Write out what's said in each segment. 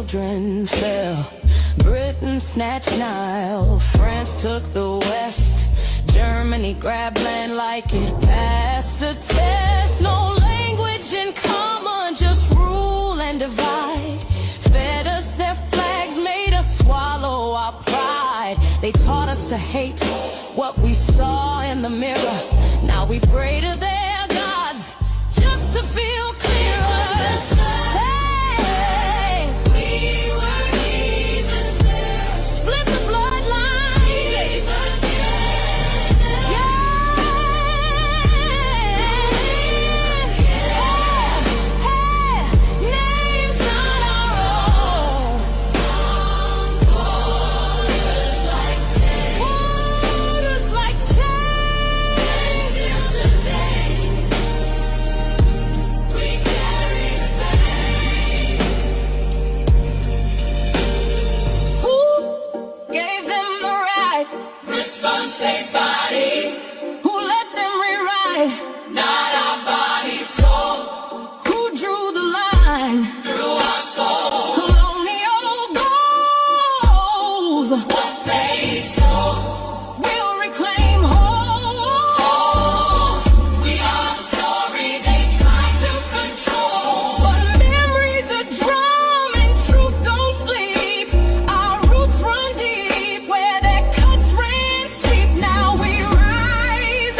children fell. Britain snatched Nile, France took the West. Germany grabbed land like it passed the test. No language in common, just rule and divide. Fed us their flags, made us swallow our pride. They taught us to hate what we saw in the mirror. Now we pray to their gods just to feel clearer. Hey, we were even there. Split the bloodline. Names not our own. Waters like chains. Still today, we carry the pain. Who gave them the right? Response ain't body. Who let them rewrite? Not our bodies told. Who drew the line? Through our soul. Colonial goals. What they stole, we'll reclaim whole. We are the story they try to control. But memory's a drum and truth don't sleep. Our roots run deep where their cuts ran steep. Now we rise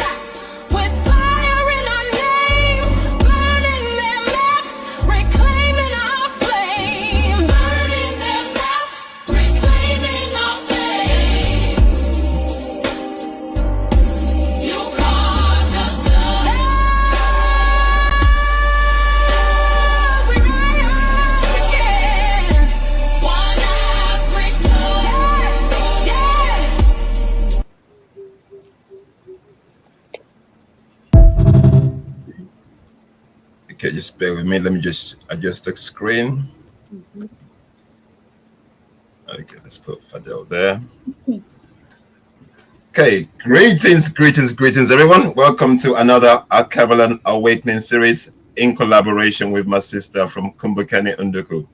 with fire in our name, burning their maps, reclaiming our flame. Burning their maps, reclaiming our flame. You carved us up. We rise again. One Africa. Yeah. Okay, just bear with me. Let me just adjust the screen. Okay, let's put Fadhel there. Okay, greetings, everyone. Welcome to another Alkebulan Awakening series in collaboration with my sister from Kumbukani, Unduku.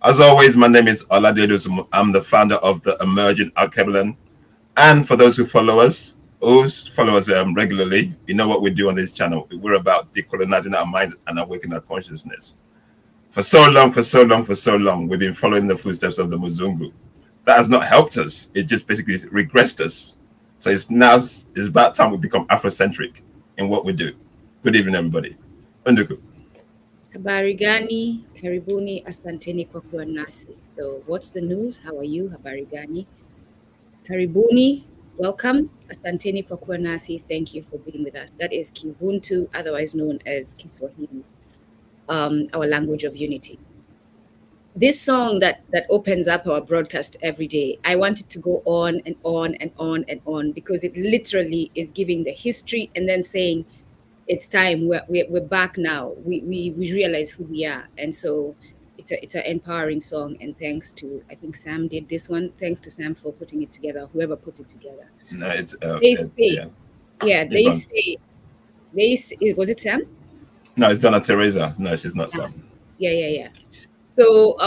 As always, my name is Oladedos. I'm the founder of the Emerging Alkebulan. And for those who follow us regularly, you know what we do on this channel. We're about decolonizing our minds and awakening our consciousness. For so long, we've been following the footsteps of the Muzungu. That has not helped us. It just basically regressed us. So it's about time we become Afrocentric in what we do. Good evening, everybody. Unduku. Habari gani, karibuni, asanteni kwa kuwa nasi. So what's the news? How are you? Habari gani? Karibuni, welcome, asanteni kwa kuwa nasi. Thank you for being with us. That is Kibuntu, otherwise known as Kiswahili, our language of unity. This song that opens up our broadcast every day, I want it to go on and on and on and on, because it literally is giving the history and then saying, it's time, we're back now. We realize who we are. And so it's an empowering song. And thanks to, I think Sam did this one. Thanks to Sam for putting it together, whoever put it together. No, it's they say, was it Sam? No, it's Donna Teresa. No, she's not Sam. Yeah. So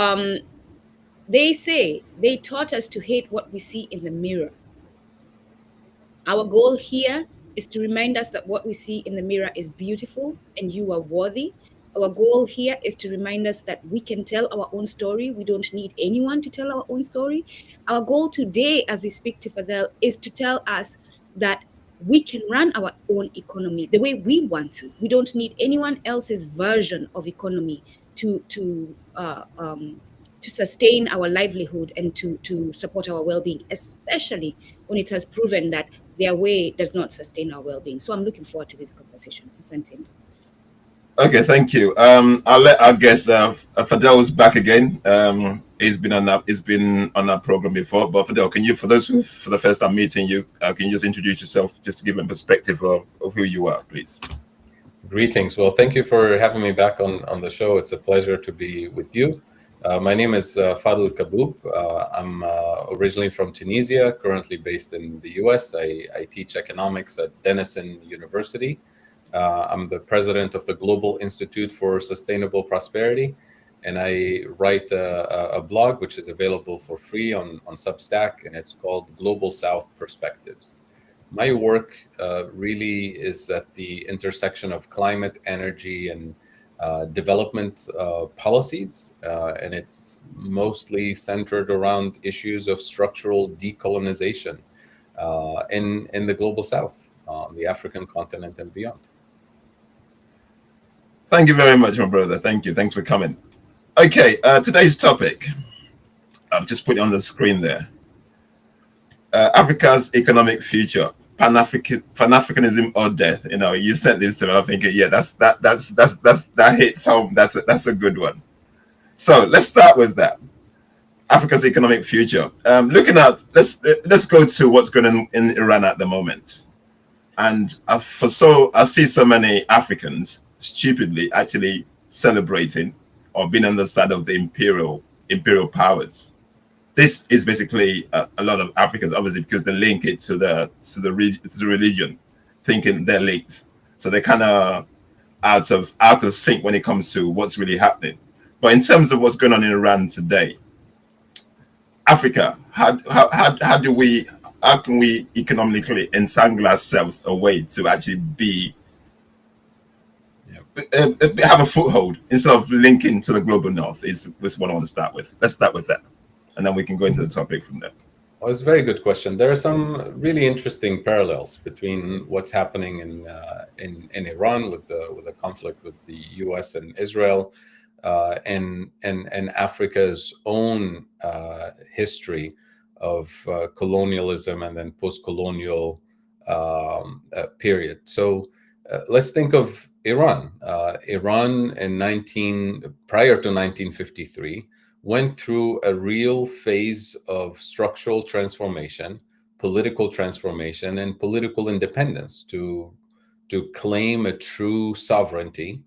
they say they taught us to hate what we see in the mirror. Our goal here is to remind us that what we see in the mirror is beautiful and you are worthy. Our goal here is to remind us that we can tell our own story. We don't need anyone to tell our own story. Our goal today, as we speak to Fadhel, is to tell us that we can run our own economy the way we want to. We don't need anyone else's version of economy to sustain our livelihood and to support our well-being, especially when it has proven that their way does not sustain our well-being. So I'm looking forward to this conversation. Asante. Okay, thank you. I'll let our guest Fadhel is back again. He's been on our program before. But Fadhel, can you, for those who for the first time meeting you, can you just introduce yourself, just to give them a perspective of who you are, please? Greetings. Well, thank you for having me back on the show. It's a pleasure to be with you. My name is Fadhel Kaboub. I'm originally from Tunisia, currently based in the US. I teach economics at Denison University. I'm the president of the Global Institute for Sustainable Prosperity. and I write a blog which is available for free on Substack, and it's called Global South Perspectives. My work really is at the intersection of climate, energy, and development policies, and it's mostly centered around issues of structural decolonization in the global South, the African continent and beyond. Thank you very much, my brother. Thank you. Thanks for coming. Okay, today's topic, I've just put it on the screen there. Africa's economic future, Pan-Africanism or death. You know, you sent this to me. I'm thinking, yeah, that hits home. That's a good one. So let's start with that. Africa's economic future. Looking at, let's go to what's going on in Iran at the moment. And I see so many Africans stupidly actually celebrating or being on the side of the imperial powers. This is basically a lot of Africans, obviously, because they link it to the religion, thinking they're linked. So they're kind of out of sync when it comes to what's really happening. But in terms of what's going on in Iran today, Africa, how can we economically entangle ourselves away to actually have a foothold instead of linking to the global north is what I want to start with. Let's start with that, and then we can go into the topic from there. Well, it's a very good question. There are some really interesting parallels between what's happening in Iran with the conflict with the U.S. and Israel, and Africa's own history of colonialism and then post-colonial period. So let's think of Iran. Iran prior to 1953 went through a real phase of structural transformation, political transformation, and political independence to claim a true sovereignty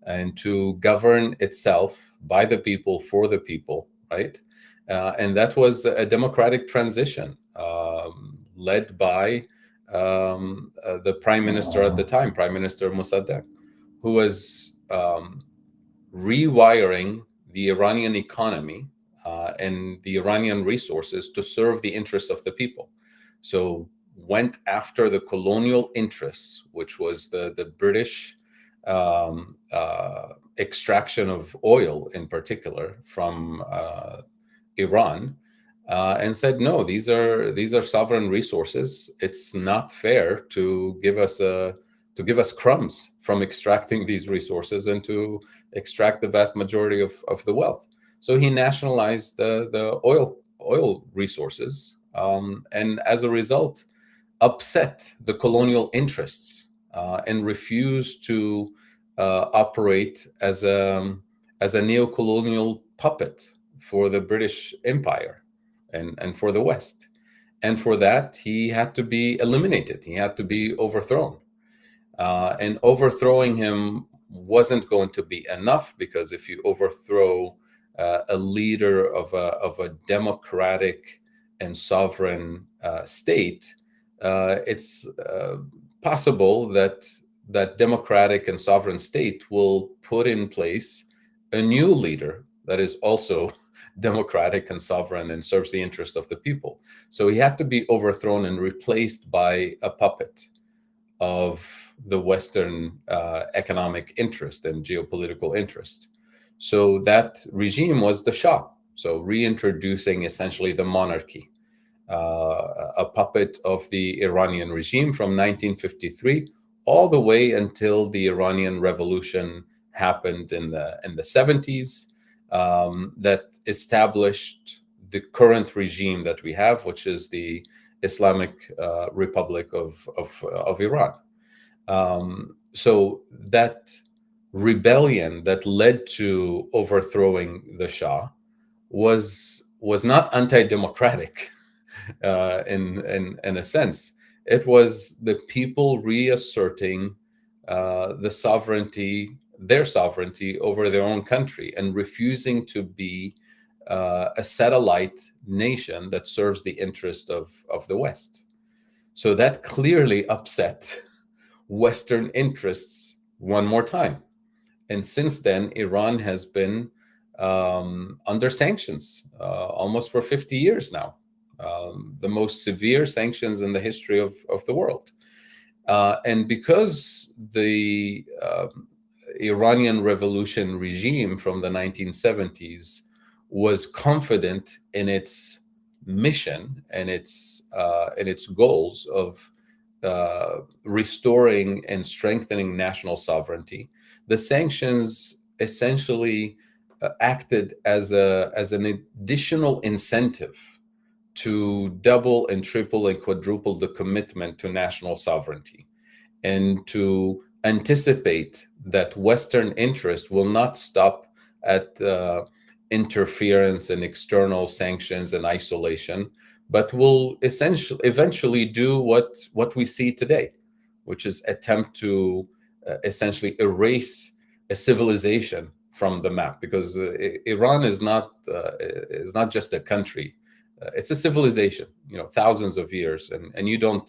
and to govern itself by the people, for the people, right? And that was a democratic transition led by the prime minister at the time, Prime Minister Mossadegh, who was rewiring the Iranian economy and the Iranian resources to serve the interests of the people. So went after the colonial interests, which was the British extraction of oil in particular from Iran, and said, no, these are sovereign resources. It's not fair to give us crumbs from extracting these resources and to extract the vast majority of the wealth. So he nationalized the oil resources, and as a result, upset the colonial interests and refused to operate as a neo-colonial puppet for the British Empire and for the West. And for that, he had to be eliminated. He had to be overthrown. And overthrowing him wasn't going to be enough, because if you overthrow a leader of a democratic and sovereign state, it's possible that democratic and sovereign state will put in place a new leader that is also democratic and sovereign and serves the interest of the people. So he had to be overthrown and replaced by a puppet of the Western economic interest and geopolitical interest. So that regime was the Shah. So reintroducing essentially the monarchy, a puppet of the Iranian regime from 1953 all the way until the Iranian Revolution happened in the 70s, that established the current regime that we have, which is the Islamic Republic of Iran. So that rebellion that led to overthrowing the Shah was not anti-democratic in a sense. It was the people reasserting their sovereignty over their own country and refusing to be a satellite nation that serves the interest of the West. So that clearly upset Western interests one more time. And since then, Iran has been under sanctions, almost for 50 years now, the most severe sanctions in the history of the world. And because the Iranian revolution regime from the 1970s was confident in its mission and its goals of restoring and strengthening national sovereignty, the sanctions essentially acted as an additional incentive to double and triple and quadruple the commitment to national sovereignty, and to anticipate that Western interest will not stop at interference and external sanctions and isolation, but will eventually do what we see today, which is attempt to essentially erase a civilization from the map, because Iran is not just a country. It's a civilization, thousands of years, and you don't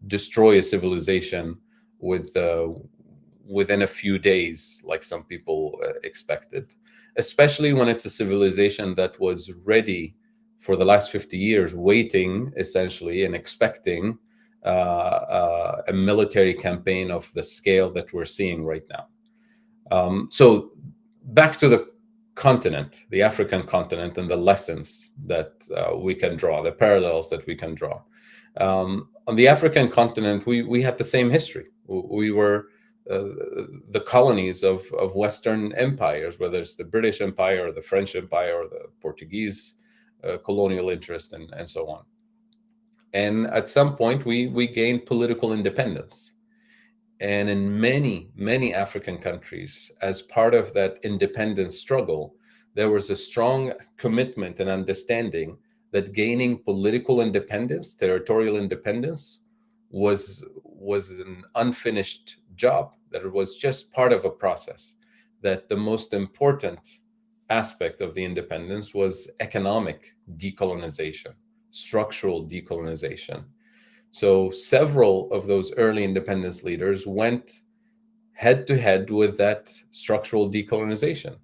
destroy a civilization within a few days, like some people expected, especially when it's a civilization that was ready for the last 50 years, waiting essentially and expecting a military campaign of the scale that we're seeing right now. So back to the continent, the African continent, and the lessons that we can draw, the parallels that we can draw. On the African continent, we had the same history. We were the colonies of Western empires, whether it's the British Empire or the French Empire or the Portuguese colonial interest, and so on. And at some point, we gained political independence. And in many, many African countries, as part of that independence struggle, there was a strong commitment and understanding that gaining political independence, territorial independence, was an unfinished job, that it was just part of a process, that the most important aspect of the independence was economic decolonization, structural decolonization. So several of those early independence leaders went head to head with that structural decolonization.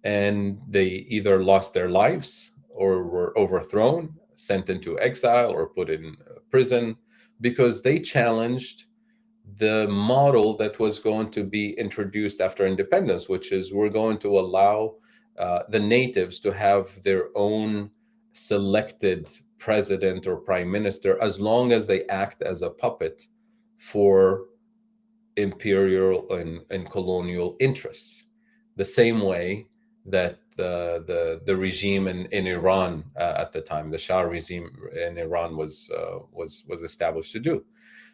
And they either lost their lives or were overthrown, sent into exile, or put in prison, because they challenged the model that was going to be introduced after independence, which is we're going to allow the natives to have their own selected president or prime minister, as long as they act as a puppet for imperial and colonial interests. The same way that the regime in Iran at the time, the Shah regime in Iran, was established to do.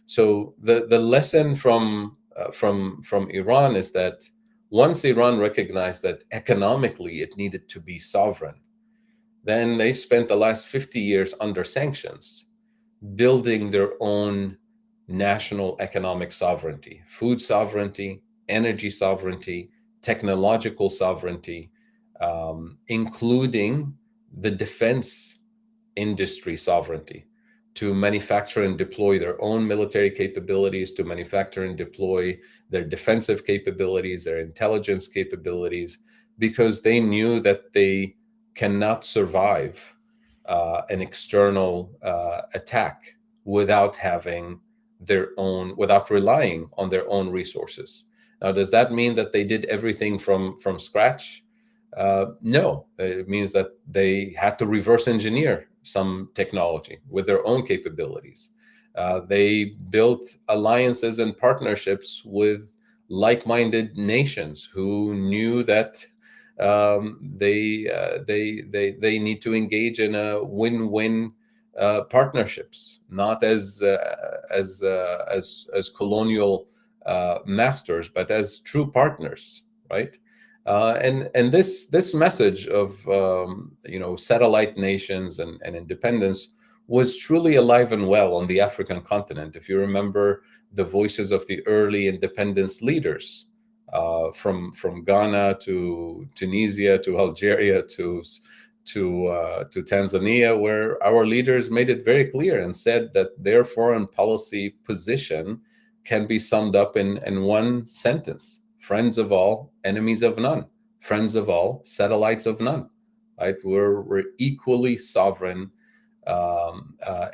So the lesson from Iran is that once Iran recognized that economically it needed to be sovereign, then they spent the last 50 years under sanctions, building their own national economic sovereignty, food sovereignty, energy sovereignty, technological sovereignty, including the defense industry sovereignty, to manufacture and deploy their own military capabilities, to manufacture and deploy their defensive capabilities, their intelligence capabilities, because they knew that they cannot survive an external attack without having without relying on their own resources. Now, does that mean that they did everything from scratch? No, it means that they had to reverse engineer some technology with their own capabilities. They built alliances and partnerships with like-minded nations who knew that they need to engage in a win-win partnerships, not as colonial masters, but as true partners, right? And this message of satellite nations and independence was truly alive and well on the African continent. If you remember the voices of the early independence leaders, from Ghana to Tunisia to Algeria to Tanzania, where our leaders made it very clear and said that their foreign policy position can be summed up in one sentence: friends of all, enemies of none. friends of all, satellites of none, right? We're equally sovereign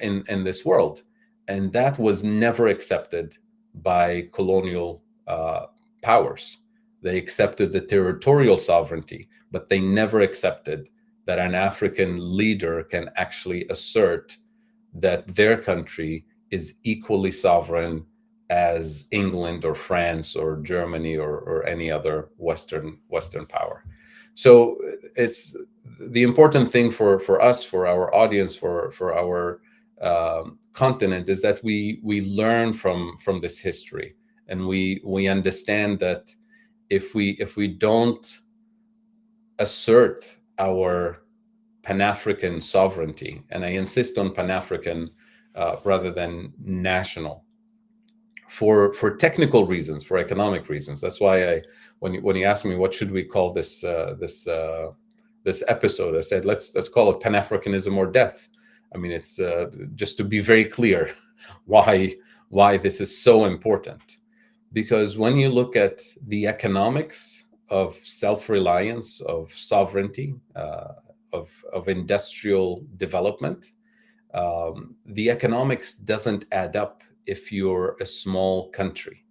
in this world. And that was never accepted by colonial powers. They accepted the territorial sovereignty, but they never accepted that an African leader can actually assert that their country is equally sovereign as England or France or Germany or any other Western power. So it's the important thing for us, for our audience, for our continent, is that we learn from this history, and we understand that if we don't assert our Pan-African sovereignty, and I insist on Pan-African rather than national, for technical reasons, for economic reasons. That's why when you asked me what should we call this episode, I said let's call it Pan-Africanism or death. I mean, it's just to be very clear why this is so important, because when you look at the economics of self-reliance, of sovereignty, of industrial development, the economics doesn't add up if you're a small country,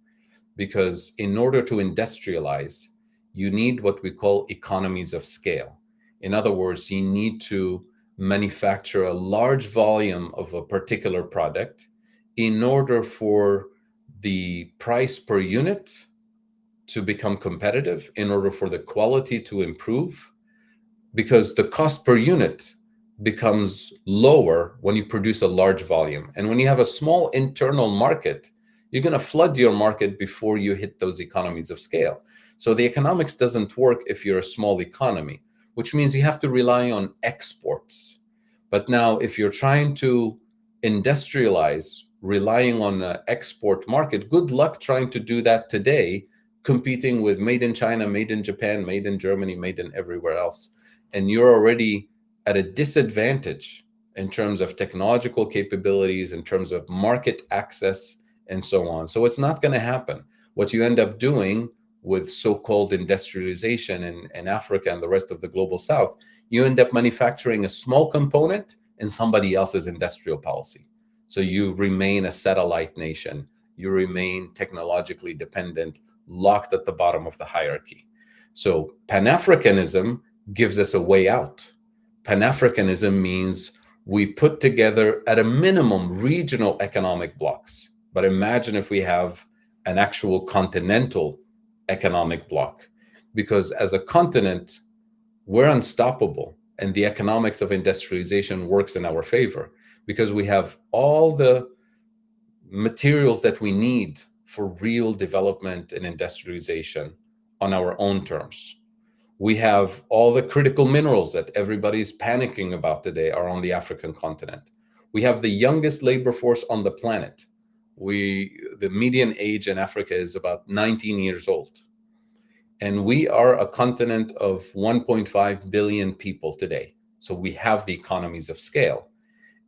because in order to industrialize, you need what we call economies of scale. In other words, you need to manufacture a large volume of a particular product in order for the price per unit to become competitive, in order for the quality to improve, because the cost per unit becomes lower when you produce a large volume. And when you have a small internal market, you're going to flood your market before you hit those economies of scale. So the economics doesn't work if you're a small economy, which means you have to rely on exports. But now, if you're trying to industrialize, relying on an export market, good luck trying to do that today, competing with made in China, made in Japan, made in Germany, made in everywhere else. And you're already at a disadvantage in terms of technological capabilities, in terms of market access, and so on. So it's not going to happen. What you end up doing with so-called industrialization in Africa and the rest of the global South, you end up manufacturing a small component in somebody else's industrial policy. So you remain a satellite nation. You remain technologically dependent, locked at the bottom of the hierarchy. So Pan-Africanism gives us a way out. Pan-Africanism means we put together, at a minimum, regional economic blocks. But imagine if we have an actual continental economic bloc, because as a continent, we're unstoppable, and the economics of industrialization works in our favor, because we have all the materials that we need for real development and industrialization on our own terms. We have all the critical minerals that everybody's panicking about today are on the African continent. We have the youngest labor force on the planet. The median age in Africa is about 19 years old. And we are a continent of 1.5 billion people today. So we have the economies of scale.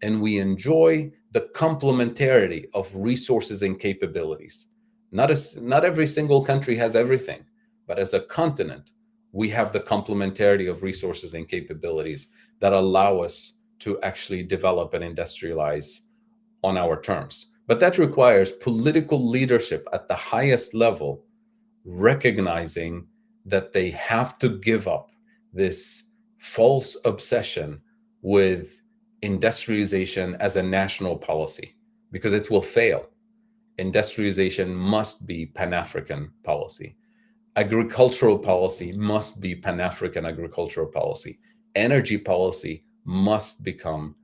And we enjoy the complementarity of resources and capabilities. Not every single country has everything, but as a continent, we have the complementarity of resources and capabilities that allow us to actually develop and industrialize on our terms. But that requires political leadership at the highest level, recognizing that they have to give up this false obsession with industrialization as a national policy, because it will fail. Industrialization must be Pan-African policy. Agricultural policy must be Pan-African agricultural policy. Energy policy must become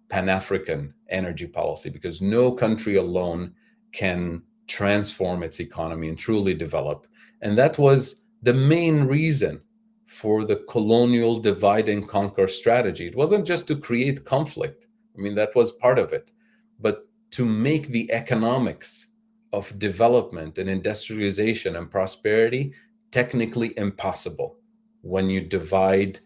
Pan-African energy policy, because no country alone can transform its economy and truly develop. And that was the main reason for the colonial divide and conquer strategy. It wasn't just to create conflict. I mean, that was part of it, but to make the economics of development and industrialization and prosperity technically impossible when you divide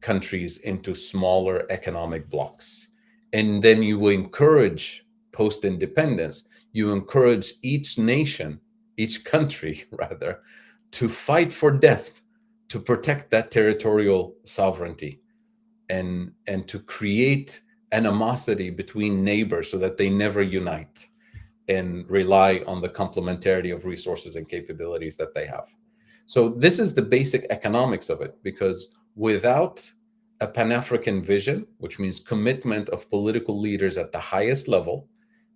countries into smaller economic blocks. And then you encourage post-independence, you encourage each nation, each country rather, to fight for death to protect that territorial sovereignty and to create animosity between neighbors so that they never unite and rely on the complementarity of resources and capabilities that they have. So this is the basic economics of it, because without a Pan-African vision, which means commitment of political leaders at the highest level,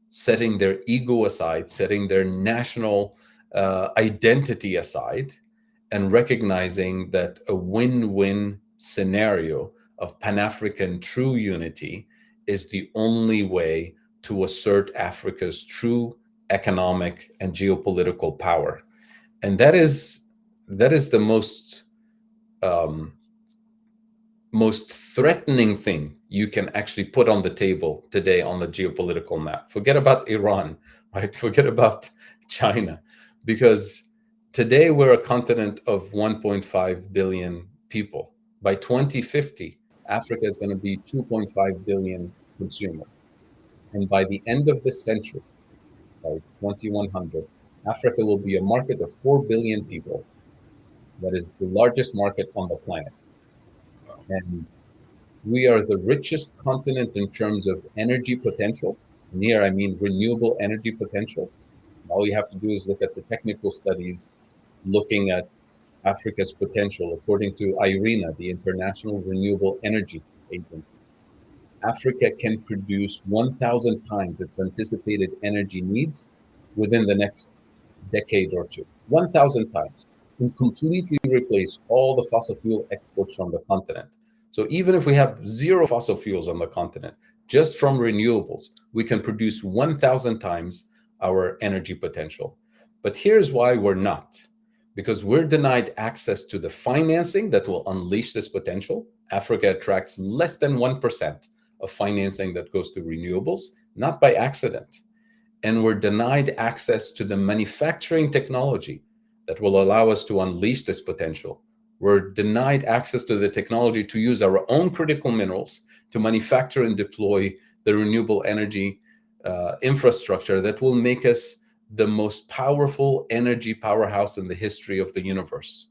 setting their ego aside, setting their national identity aside, and recognizing that a win-win scenario of Pan-African true unity is the only way to assert Africa's true economic and geopolitical power. And that is the most threatening thing you can actually put on the table today on the geopolitical map. Forget about Iran, right? Forget about China, because today we're a continent of 1.5 billion people. By 2050, Africa is going to be 2.5 billion consumers. And by the end of this century, by 2100, Africa will be a market of 4 billion people. That is the largest market on the planet. And we are the richest continent in terms of energy potential. And here I mean renewable energy potential. All you have to do is look at the technical studies looking at Africa's potential according to IRENA, the International Renewable Energy Agency. Africa can produce 1,000 times its anticipated energy needs within the next decade or two. 1,000 times. And completely replace all the fossil fuel exports from the continent. So even if we have zero fossil fuels on the continent, just from renewables, we can produce 1,000 times our energy potential. But here's why we're not. Because we're denied access to the financing that will unleash this potential. Africa attracts less than 1% of financing that goes to renewables, not by accident. And we're denied access to the manufacturing technology that will allow us to unleash this potential. We're denied access to the technology to use our own critical minerals to manufacture and deploy the renewable energy infrastructure that will make us the most powerful energy powerhouse in the history of the universe.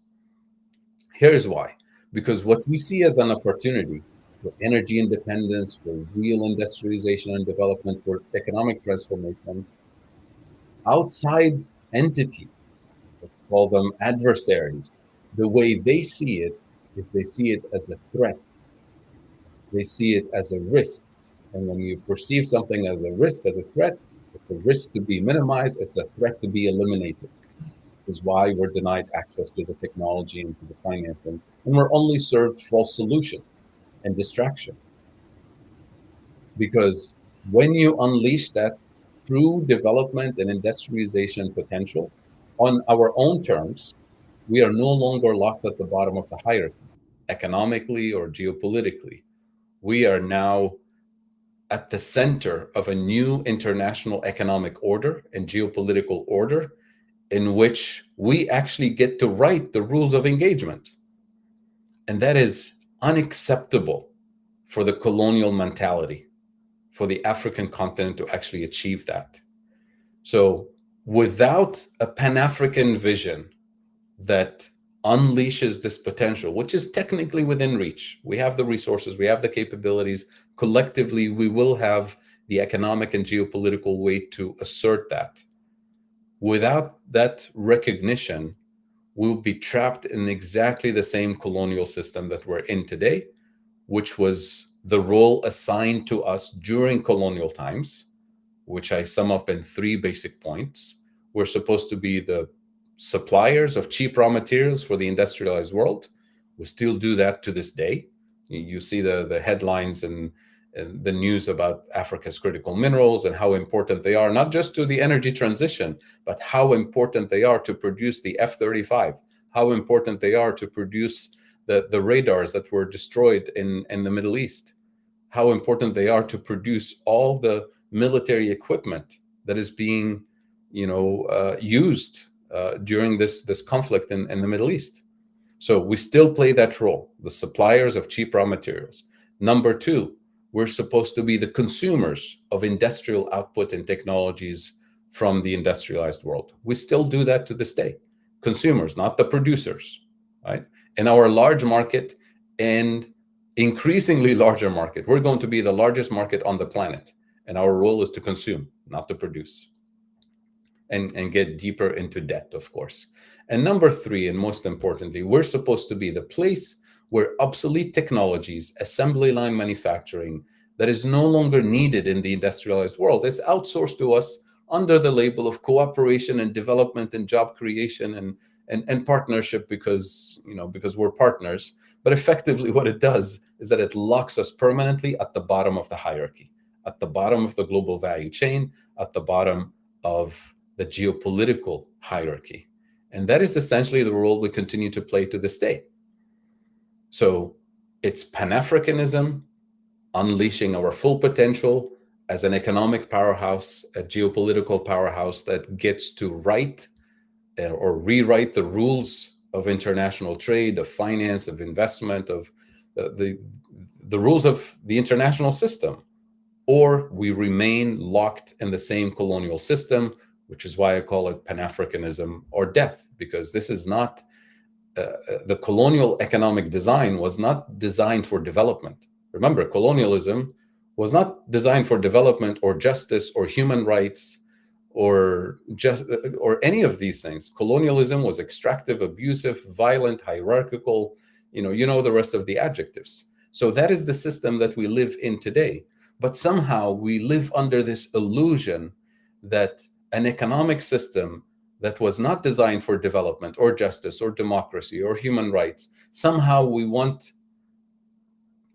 Here's why. Because what we see as an opportunity for energy independence, for real industrialization and development, for economic transformation, outside entities, let's call them adversaries, the way they see it is they see it as a threat. They see it as a risk. And when you perceive something as a risk, as a threat, it's a risk to be minimized, it's a threat to be eliminated. This is why we're denied access to the technology and to the financing. And we're only served false solutions and distraction. Because when you unleash that true development and industrialization potential on our own terms, we are no longer locked at the bottom of the hierarchy, economically or geopolitically. We are now at the center of a new international economic order and geopolitical order in which we actually get to write the rules of engagement. And that is unacceptable for the colonial mentality, for the African continent to actually achieve that. So without a Pan-African vision that unleashes this potential, which is technically within reach. We have the resources, we have the capabilities. Collectively, we will have the economic and geopolitical weight to assert that. Without that recognition, we'll be trapped in exactly the same colonial system that we're in today, which was the role assigned to us during colonial times, which I sum up in 3 basic points. We're supposed to be the suppliers of cheap raw materials for the industrialized world. We still do that to this day. You see the headlines and the news about Africa's critical minerals and how important they are, not just to the energy transition, but how important they are to produce the F-35, how important they are to produce the radars that were destroyed in the Middle East, how important they are to produce all the military equipment that is being used during this conflict in the Middle East. So we still play that role, the suppliers of cheap raw materials. Number 2, we're supposed to be the consumers of industrial output and technologies from the industrialized world. We still do that to this day. Consumers, not the producers, right? In our large market and increasingly larger market, we're going to be the largest market on the planet. And our role is to consume, not to produce. And get deeper into debt, of course. And number three, and most importantly, we're supposed to be the place where obsolete technologies, assembly line manufacturing, that is no longer needed in the industrialized world, is outsourced to us under the label of cooperation and development and job creation and partnership because we're partners. But effectively what it does is that it locks us permanently at the bottom of the hierarchy, at the bottom of the global value chain, at the bottom of the geopolitical hierarchy. And that is essentially the role we continue to play to this day. So it's Pan-Africanism, unleashing our full potential as an economic powerhouse, a geopolitical powerhouse that gets to write or rewrite the rules of international trade, of finance, of investment, of the rules of the international system. Or we remain locked in the same colonial system, which is why I call it Pan-Africanism or death, because this is not, the colonial economic design was not designed for development. Remember, colonialism was not designed for development or justice or human rights or any of these things. Colonialism was extractive, abusive, violent, hierarchical, you know the rest of the adjectives. So that is the system that we live in today. But somehow we live under this illusion that an economic system that was not designed for development or justice or democracy or human rights, somehow we want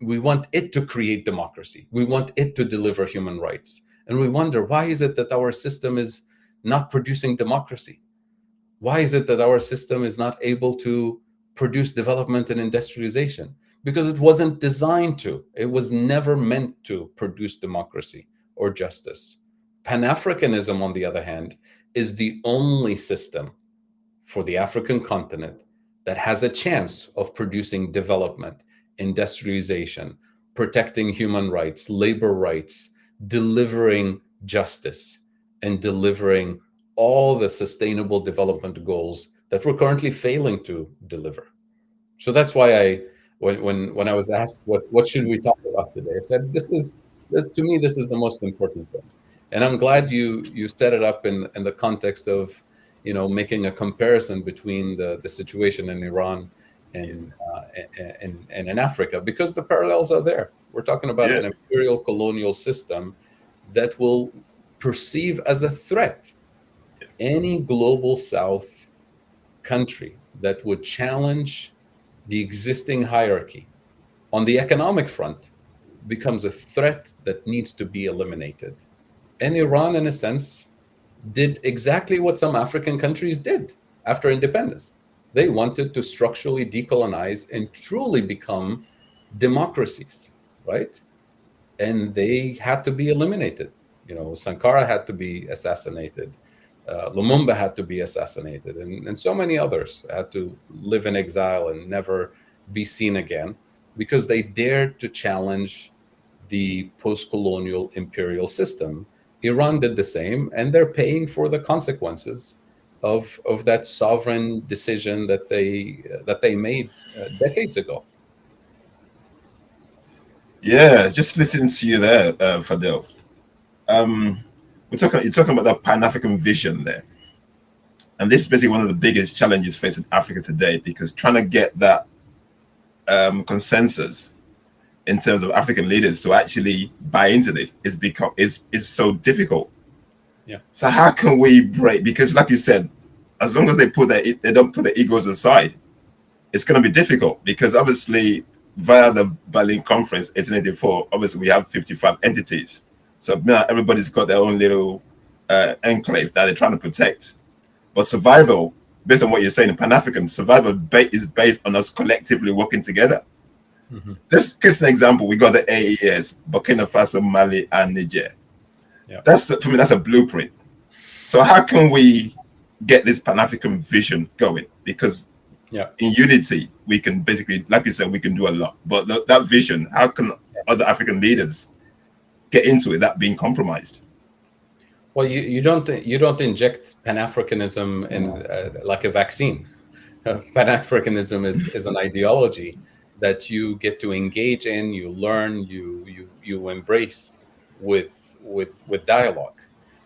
it to create democracy. We want it to deliver human rights. And we wonder, why is it that our system is not producing democracy? Why is it that our system is not able to produce development and industrialization? Because it wasn't designed to. It was never meant to produce democracy or justice. Pan-Africanism, on the other hand, is the only system for the African continent that has a chance of producing development, industrialization, protecting human rights, labor rights, delivering justice, and delivering all the sustainable development goals that we're currently failing to deliver. So that's why when I was asked what should we talk about today, I said this to me this is the most important thing. And I'm glad you set it up in the context of making a comparison between the situation in Iran and in Africa, because the parallels are there. We're talking about an imperial colonial system that will perceive as a threat any global South country that would challenge the existing hierarchy on the economic front becomes a threat that needs to be eliminated. And Iran, in a sense, did exactly what some African countries did after independence. They wanted to structurally decolonize and truly become democracies, right? And they had to be eliminated. Sankara had to be assassinated. Lumumba had to be assassinated, and so many others had to live in exile and never be seen again because they dared to challenge the post-colonial imperial system. Iran did the same, and they're paying for the consequences of that sovereign decision that they made decades ago. Yeah, just listening to you there, Fadhel. You're talking about that Pan-African vision there. And this is basically one of the biggest challenges facing Africa today, because trying to get that consensus in terms of African leaders to actually buy into this is so difficult. Yeah. So how can we break? Because like you said, as long as they don't put their egos aside, it's going to be difficult, because obviously via the Berlin Conference 1884, obviously we have 55 entities. So now everybody's got their own little enclave that they're trying to protect. But survival, based on what you're saying, in Pan-African, survival is based on us collectively working together. Mm-hmm. This is an example. We got the AES, Burkina Faso, Mali, and Niger. Yeah. For me, that's a blueprint. So how can we get this Pan-African vision going? Because in unity, we can basically, like you said, we can do a lot. But that vision, how can other African leaders get into it without being compromised? Well, you don't inject Pan-Africanism in like a vaccine. Pan-Africanism is an ideology that you get to engage in, you learn, you embrace with dialogue.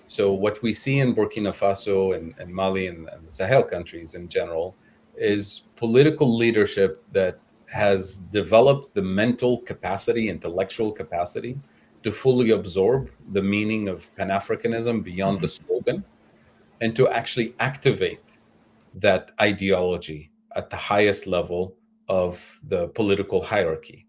So what we see in Burkina Faso and Mali and the Sahel countries in general is political leadership that has developed the mental capacity, intellectual capacity to fully absorb the meaning of Pan-Africanism beyond the slogan, and to actually activate that ideology at the highest level of the political hierarchy.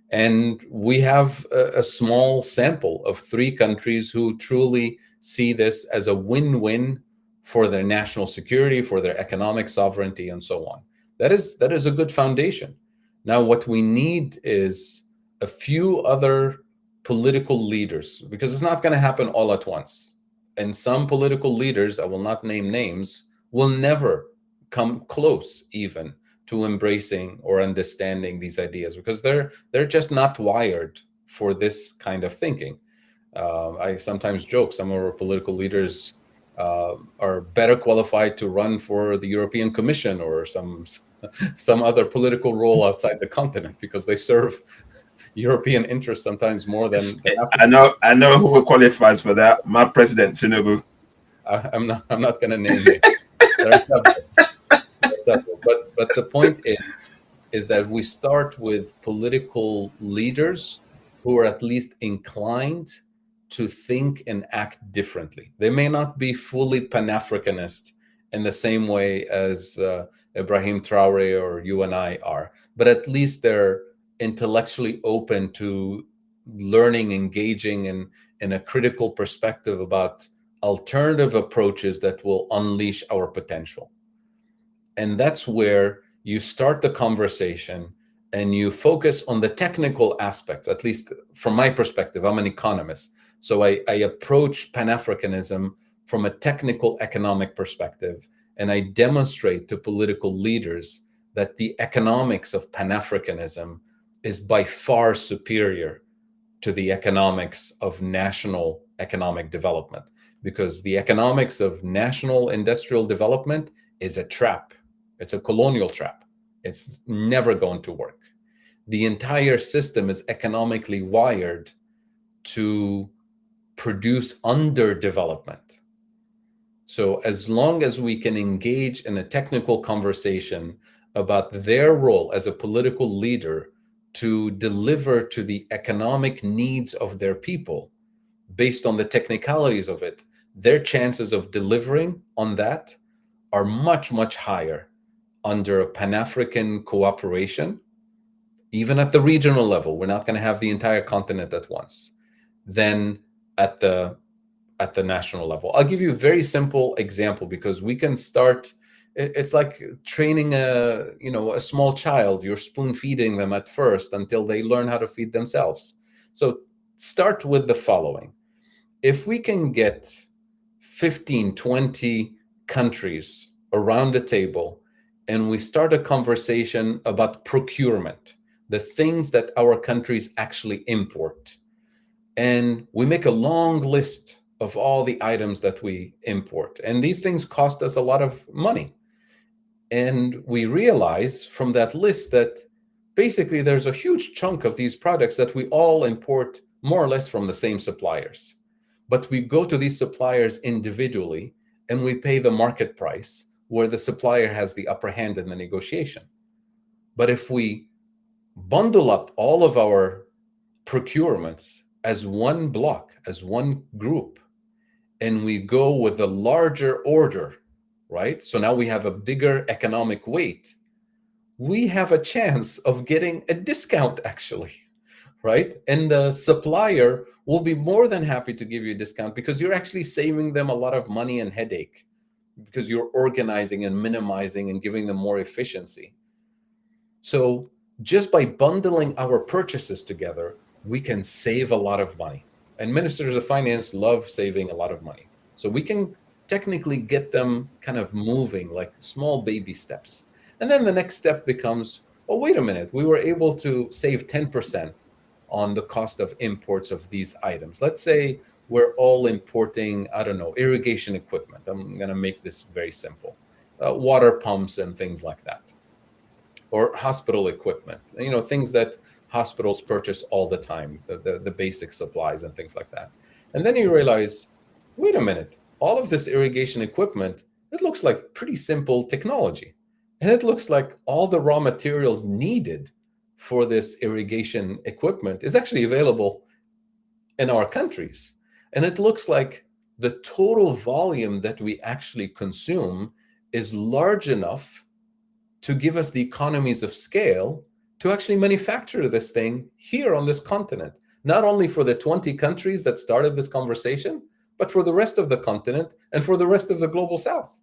And we have a small sample of 3 countries who truly see this as a win-win for their national security, for their economic sovereignty, and so on. That is a good foundation. Now, what we need is a few other political leaders, because it's not going to happen all at once. And some political leaders, I will not name names, will never come close even to embracing or understanding these ideas, because they're just not wired for this kind of thinking. I sometimes joke some of our political leaders are better qualified to run for the European Commission or some other political role outside the continent, because they serve European interests sometimes more than I know who qualifies for that. My president, Tinubu. I'm not going to name it. There are several. But the point is that we start with political leaders who are at least inclined to think and act differently. They may not be fully Pan-Africanist in the same way as Ibrahim Traore or you and I are, but at least they're intellectually open to learning, engaging in a critical perspective about alternative approaches that will unleash our potential. And that's where you start the conversation and you focus on the technical aspects. At least from my perspective, I'm an economist. So I approach Pan-Africanism from a technical economic perspective, and I demonstrate to political leaders that the economics of Pan-Africanism is by far superior to the economics of national economic development, because the economics of national industrial development is a trap. It's a colonial trap. It's never going to work. The entire system is economically wired to produce underdevelopment. So as long as we can engage in a technical conversation about their role as a political leader to deliver to the economic needs of their people based on the technicalities of it, their chances of delivering on that are much, much higher under a Pan-African cooperation, even at the regional level. We're not going to have the entire continent at once, than at the national level. I'll give you a very simple example, because we can start. It's like training a small child. You're spoon feeding them at first until they learn how to feed themselves. So start with the following. If we can get 15, 20 countries around the table and we start a conversation about procurement, the things that our countries actually import, and we make a long list of all the items that we import, and these things cost us a lot of money. And we realize from that list that basically there's a huge chunk of these products that we all import more or less from the same suppliers. But we go to these suppliers individually and we pay the market price, where the supplier has the upper hand in the negotiation. But if we bundle up all of our procurements as one block, as one group, and we go with a larger order, right? So now we have a bigger economic weight. We have a chance of getting a discount, actually, right? And the supplier will be more than happy to give you a discount, because you're actually saving them a lot of money and headache, because you're organizing and minimizing and giving them more efficiency. So just by bundling our purchases together, we can save a lot of money. And ministers of finance love saving a lot of money. So we can technically get them kind of moving, like small baby steps. And then the next step becomes, oh, wait a minute, we were able to save 10% on the cost of imports of these items. Let's say we're all importing, I don't know, irrigation equipment. I'm going to make this very simple. water pumps and things like that, or hospital equipment, things that hospitals purchase all the time, the basic supplies and things like that. And then you realize, wait a minute, all of this irrigation equipment, it looks like pretty simple technology. And it looks like all the raw materials needed for this irrigation equipment is actually available in our countries. And it looks like the total volume that we actually consume is large enough to give us the economies of scale to actually manufacture this thing here on this continent, not only for the 20 countries that started this conversation, but for the rest of the continent and for the rest of the global south.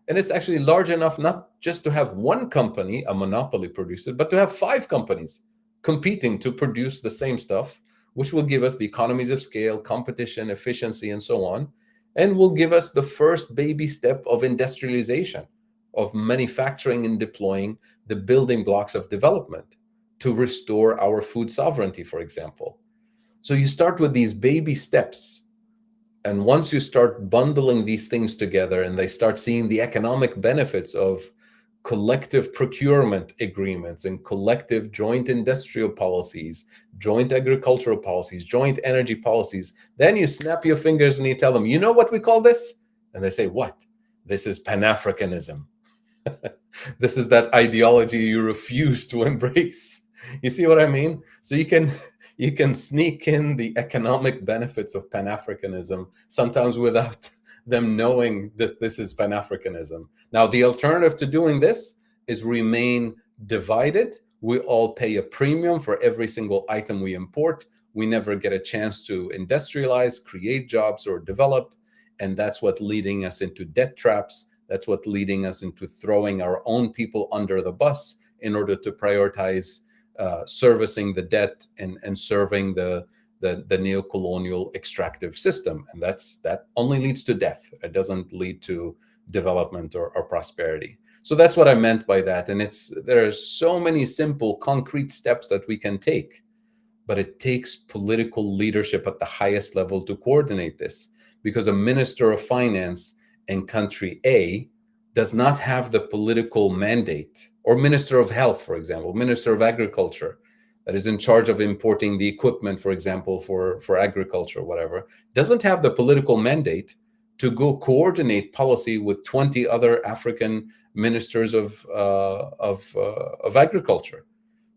And it's actually large enough not just to have one company, a monopoly producer, but to have 5 companies competing to produce the same stuff, which will give us the economies of scale, competition, efficiency, and so on, and will give us the first baby step of industrialization, of manufacturing and deploying the building blocks of development to restore our food sovereignty, for example. So you start with these baby steps. And once you start bundling these things together and they start seeing the economic benefits of collective procurement agreements and collective joint industrial policies, joint agricultural policies, joint energy policies, then you snap your fingers and you tell them, you know what we call this? And they say, what? This is Pan-Africanism. This is that ideology you refuse to embrace. You see what I mean? So you can sneak in the economic benefits of Pan-Africanism, sometimes without them knowing this is Pan-Africanism. Now, the alternative to doing this is remain divided. We all pay a premium for every single item we import. We never get a chance to industrialize, create jobs, or develop. And that's what leading us into debt traps. That's what leading us into throwing our own people under the bus in order to prioritize servicing the debt and serving the neo-colonial extractive system. And that only leads to death. It doesn't lead to development or prosperity. So that's what I meant by that. And there are so many simple, concrete steps that we can take, but it takes political leadership at the highest level to coordinate this, because a minister of finance in country A does not have the political mandate, or minister of health, for example, minister of agriculture, that is in charge of importing the equipment, for example, for agriculture, whatever, doesn't have the political mandate to go coordinate policy with 20 other African ministers of agriculture,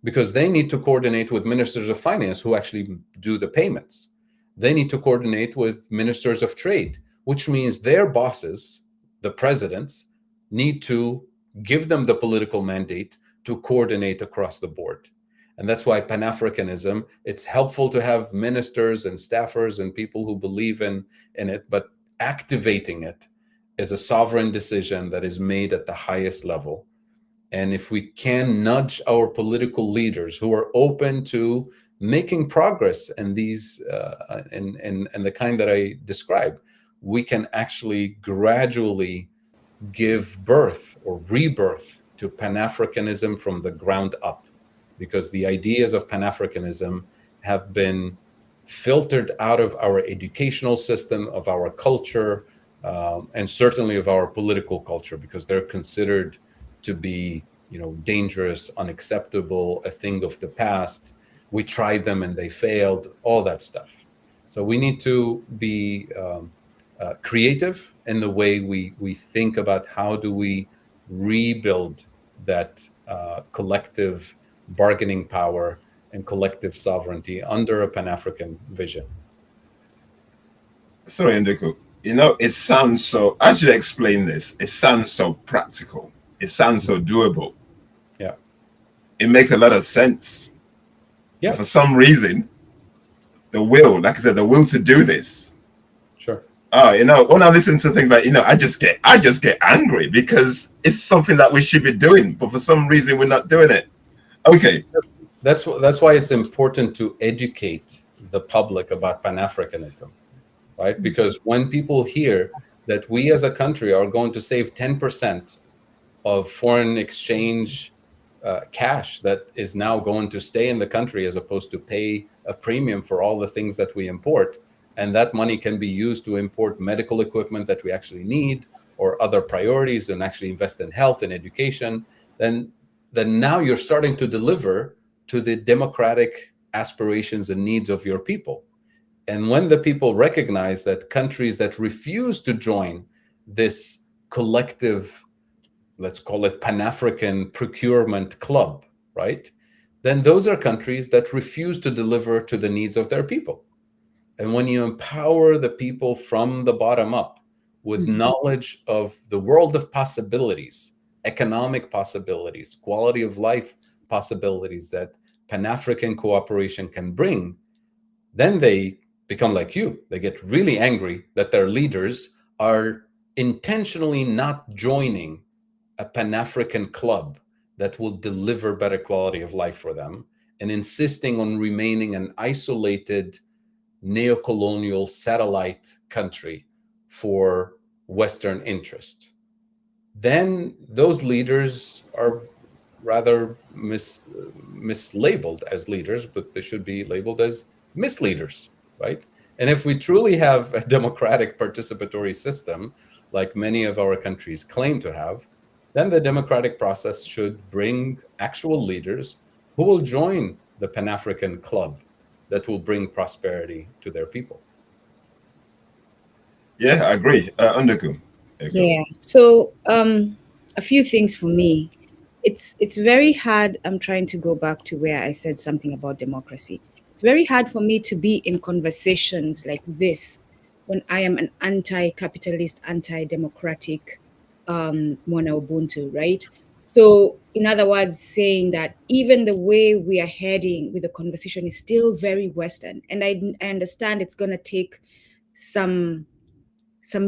because they need to coordinate with ministers of finance who actually do the payments. They need to coordinate with ministers of trade, which means their bosses, the presidents, need to give them the political mandate to coordinate across the board. And that's why Pan-Africanism, it's helpful to have ministers and staffers and people who believe in it, but activating it is a sovereign decision that is made at the highest level. And if we can nudge our political leaders who are open to making progress in these and the kind that I described, we can actually gradually give birth or rebirth to Pan-Africanism from the ground up, because the ideas of Pan-Africanism have been filtered out of our educational system, of our culture, and certainly of our political culture, because they're considered to be, dangerous, unacceptable, a thing of the past. We tried them and they failed, all that stuff. So we need to be creative in the way we think about how do we rebuild that collective bargaining power and collective sovereignty under a Pan-African vision. Sorry, Nduku. It sounds so, as you explain this, it sounds so practical. It sounds so doable. Yeah. It makes a lot of sense. Yeah. But for some reason, the will, like I said, the will to do this. Sure. When I listen to things like, I just get angry because it's something that we should be doing, but for some reason we're not doing it. Okay. That's why it's important to educate the public about Pan-Africanism, right? Because when people hear that we as a country are going to save 10% of foreign exchange cash that is now going to stay in the country as opposed to pay a premium for all the things that we import, and that money can be used to import medical equipment that we actually need, or other priorities and actually invest in health and education, then now you're starting to deliver to the democratic aspirations and needs of your people. And when the people recognize that countries that refuse to join this collective, let's call it Pan-African procurement club, right? Then those are countries that refuse to deliver to the needs of their people. And when you empower the people from the bottom up with knowledge of the world of possibilities, economic possibilities, quality of life possibilities that Pan-African cooperation can bring, then they become like you. They get really angry that their leaders are intentionally not joining a Pan-African club that will deliver better quality of life for them, and insisting on remaining an isolated neo-colonial satellite country for Western interest. Then those leaders are rather mislabeled as leaders, but they should be labeled as misleaders, right? And if we truly have a democratic participatory system, like many of our countries claim to have, then the democratic process should bring actual leaders who will join the Pan-African club that will bring prosperity to their people. Yeah, I agree. Unduku. Yeah. So a few things for me. It's very hard. I'm trying to go back to where I said something about democracy. It's very hard for me to be in conversations like this when I am an anti-capitalist, anti-democratic Mwana Ubuntu, right? So in other words, saying that even the way we are heading with the conversation is still very Western. And I understand it's going to take some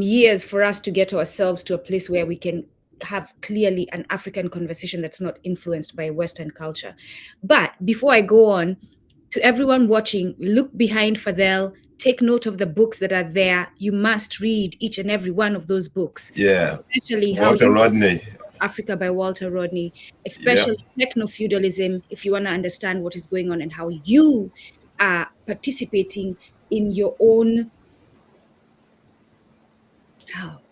years for us to get ourselves to a place where we can have clearly an African conversation that's not influenced by Western culture. But before I go on, to everyone watching, look behind Fadhel, take note of the books that are there. You must read each and every one of those books. Yeah. Especially Walter Rodney. Africa by Walter Rodney, especially techno-feudalism, if you want to understand what is going on and how you are participating in your own,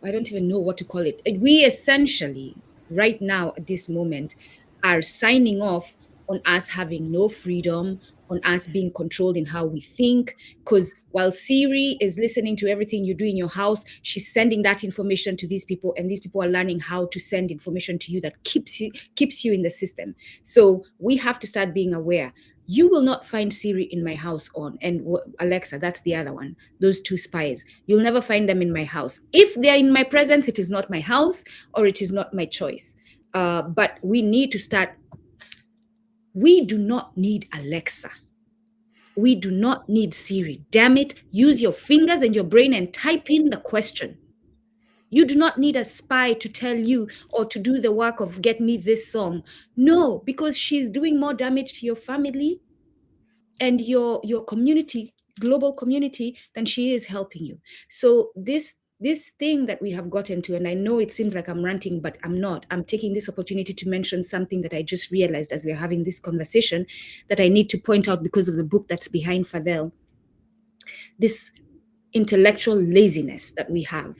I don't even know what to call it. We essentially, right now at this moment, are signing off on us having no freedom, on us being controlled in how we think. Because while Siri is listening to everything you do in your house, she's sending that information to these people, and these people are learning how to send information to you that keeps you in the system. So we have to start being aware. You will not find Siri in my house on, and Alexa, that's the other one, those two spies. You'll never find them in my house. If they're in my presence, it is not my house or it is not my choice. But we need to start. We do not need Alexa. We do not need Siri. Damn it, use your fingers and your brain and type in the question. You do not need a spy to tell you or to do the work of get me this song. No, because she's doing more damage to your family and your community, global community, than she is helping you. So this thing that we have gotten to, and I know it seems like I'm ranting, but I'm not. I'm taking this opportunity to mention something that I just realized as we're having this conversation that I need to point out because of the book that's behind Fadhel. This intellectual laziness that we have,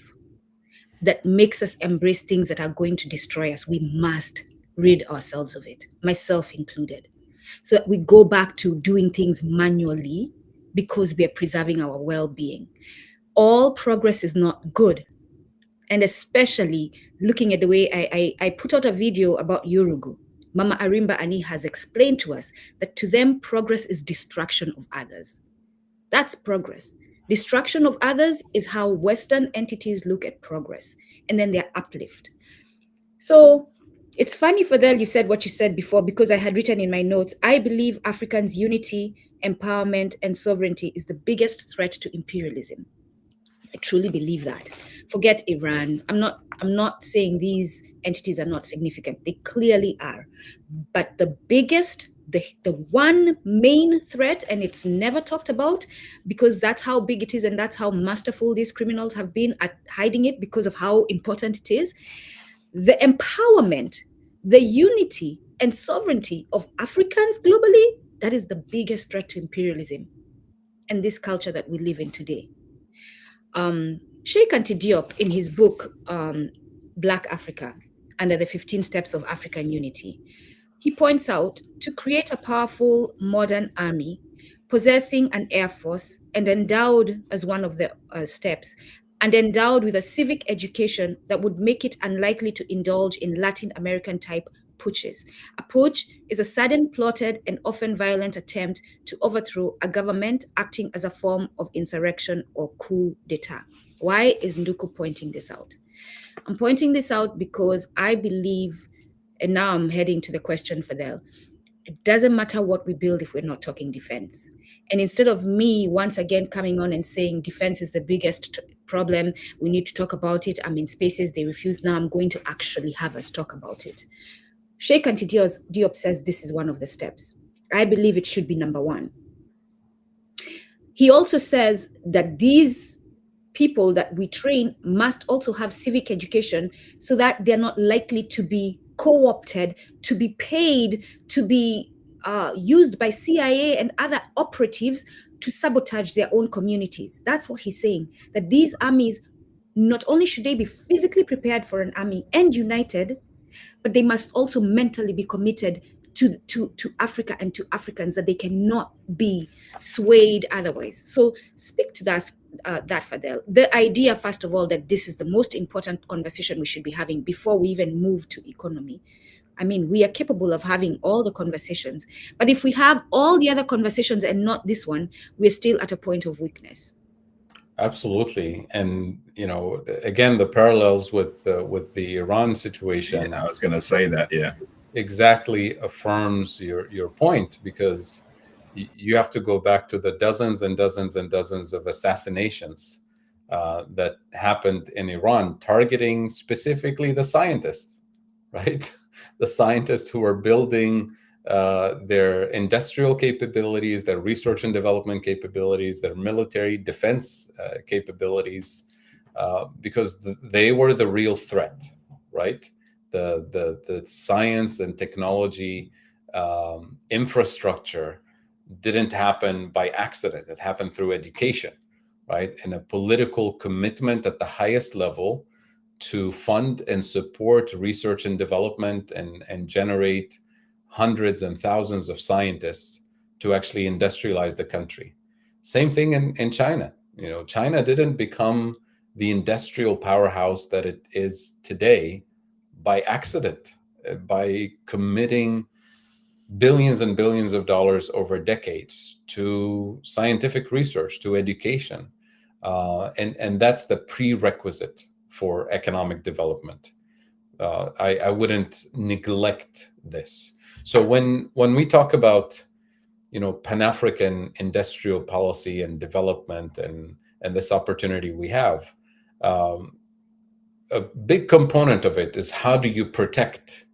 that makes us embrace things that are going to destroy us. We must rid ourselves of it, myself included, so that we go back to doing things manually because we are preserving our well-being. All progress is not good. And especially looking at the way I put out a video about Yorugu. Mama Arimba Ani has explained to us that to them, progress is destruction of others. That's progress. Destruction of others is how Western entities look at progress, and then their uplift. So it's funny, Fadhel, you said what you said before, because I had written in my notes, I believe Africans' unity, empowerment, and sovereignty is the biggest threat to imperialism. I truly believe that. Forget Iran. I'm not saying these entities are not significant. They clearly are. But the biggest, the one main threat, and it's never talked about because that's how big it is and that's how masterful these criminals have been at hiding it because of how important it is. The empowerment, the unity and sovereignty of Africans globally, that is the biggest threat to imperialism and this culture that we live in today. Sheikh Anta Diop, in his book, Black Africa under the 15 Steps of African Unity. He points out to create a powerful modern army, possessing an air force and endowed as one of the steps, and endowed with a civic education that would make it unlikely to indulge in Latin American type putches. A putsch is a sudden, plotted, and often violent attempt to overthrow a government acting as a form of insurrection or coup d'etat. Why is Nduku pointing this out? I'm pointing this out because I believe, and now I'm heading to the question, Fadhel, it doesn't matter what we build if we're not talking defense. And instead of me once again coming on and saying defense is the biggest problem, we need to talk about it, I'm in spaces they refuse. Now I'm going to actually have us talk about it. Sheikh Anta Diop says this is one of the steps. I believe it should be number one. He also says that these people that we train must also have civic education so that they're not likely to be co-opted, to be paid, to be used by CIA and other operatives to sabotage their own communities. That's what he's saying, that these armies, not only should they be physically prepared for an army and united, but they must also mentally be committed to Africa and to Africans, that they cannot be swayed otherwise. So speak to that, Fadhel. The idea, first of all, that this is the most important conversation we should be having before we even move to economy. I mean, we are capable of having all the conversations, but if we have all the other conversations and not this one, we're still at a point of weakness. Absolutely. And, you know, again, the parallels with the Iran situation. Yeah, I was going to say that, yeah. Exactly affirms your point, because you have to go back to the dozens and dozens and dozens of assassinations that happened in Iran, targeting specifically the scientists, right? The scientists who are building their industrial capabilities, their research and development capabilities, their military defense capabilities, because they were the real threat, right? The science and technology infrastructure didn't happen by accident. It happened through education, right? And a political commitment at the highest level to fund and support research and development and generate hundreds and thousands of scientists to actually industrialize the country. Same thing in China. You know, China didn't become the industrial powerhouse that it is today by accident, by committing billions and billions of dollars over decades to scientific research, to education. And that's the prerequisite for economic development. I wouldn't neglect this. So when we talk about, you know, Pan-African industrial policy and development and this opportunity we have, a big component of it is how do you protect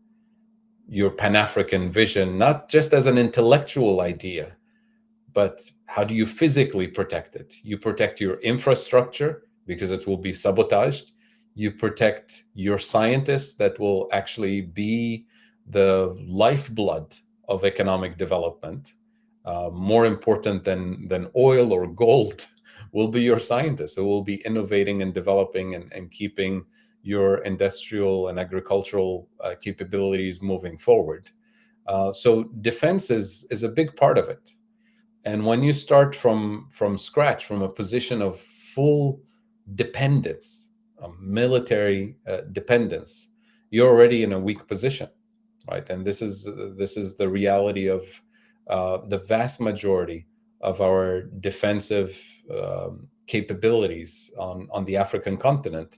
your Pan-African vision, not just as an intellectual idea, but how do you physically protect it? You protect your infrastructure because it will be sabotaged. You protect your scientists that will actually be the lifeblood of economic development. More important than oil or gold will be your scientists who will be innovating and developing and keeping your industrial and agricultural capabilities moving forward. So defense is a big part of it. And when you start from scratch, from a position of full dependence, military dependence, you're already in a weak position, right? And this is the reality of the vast majority of our defensive capabilities on the African continent.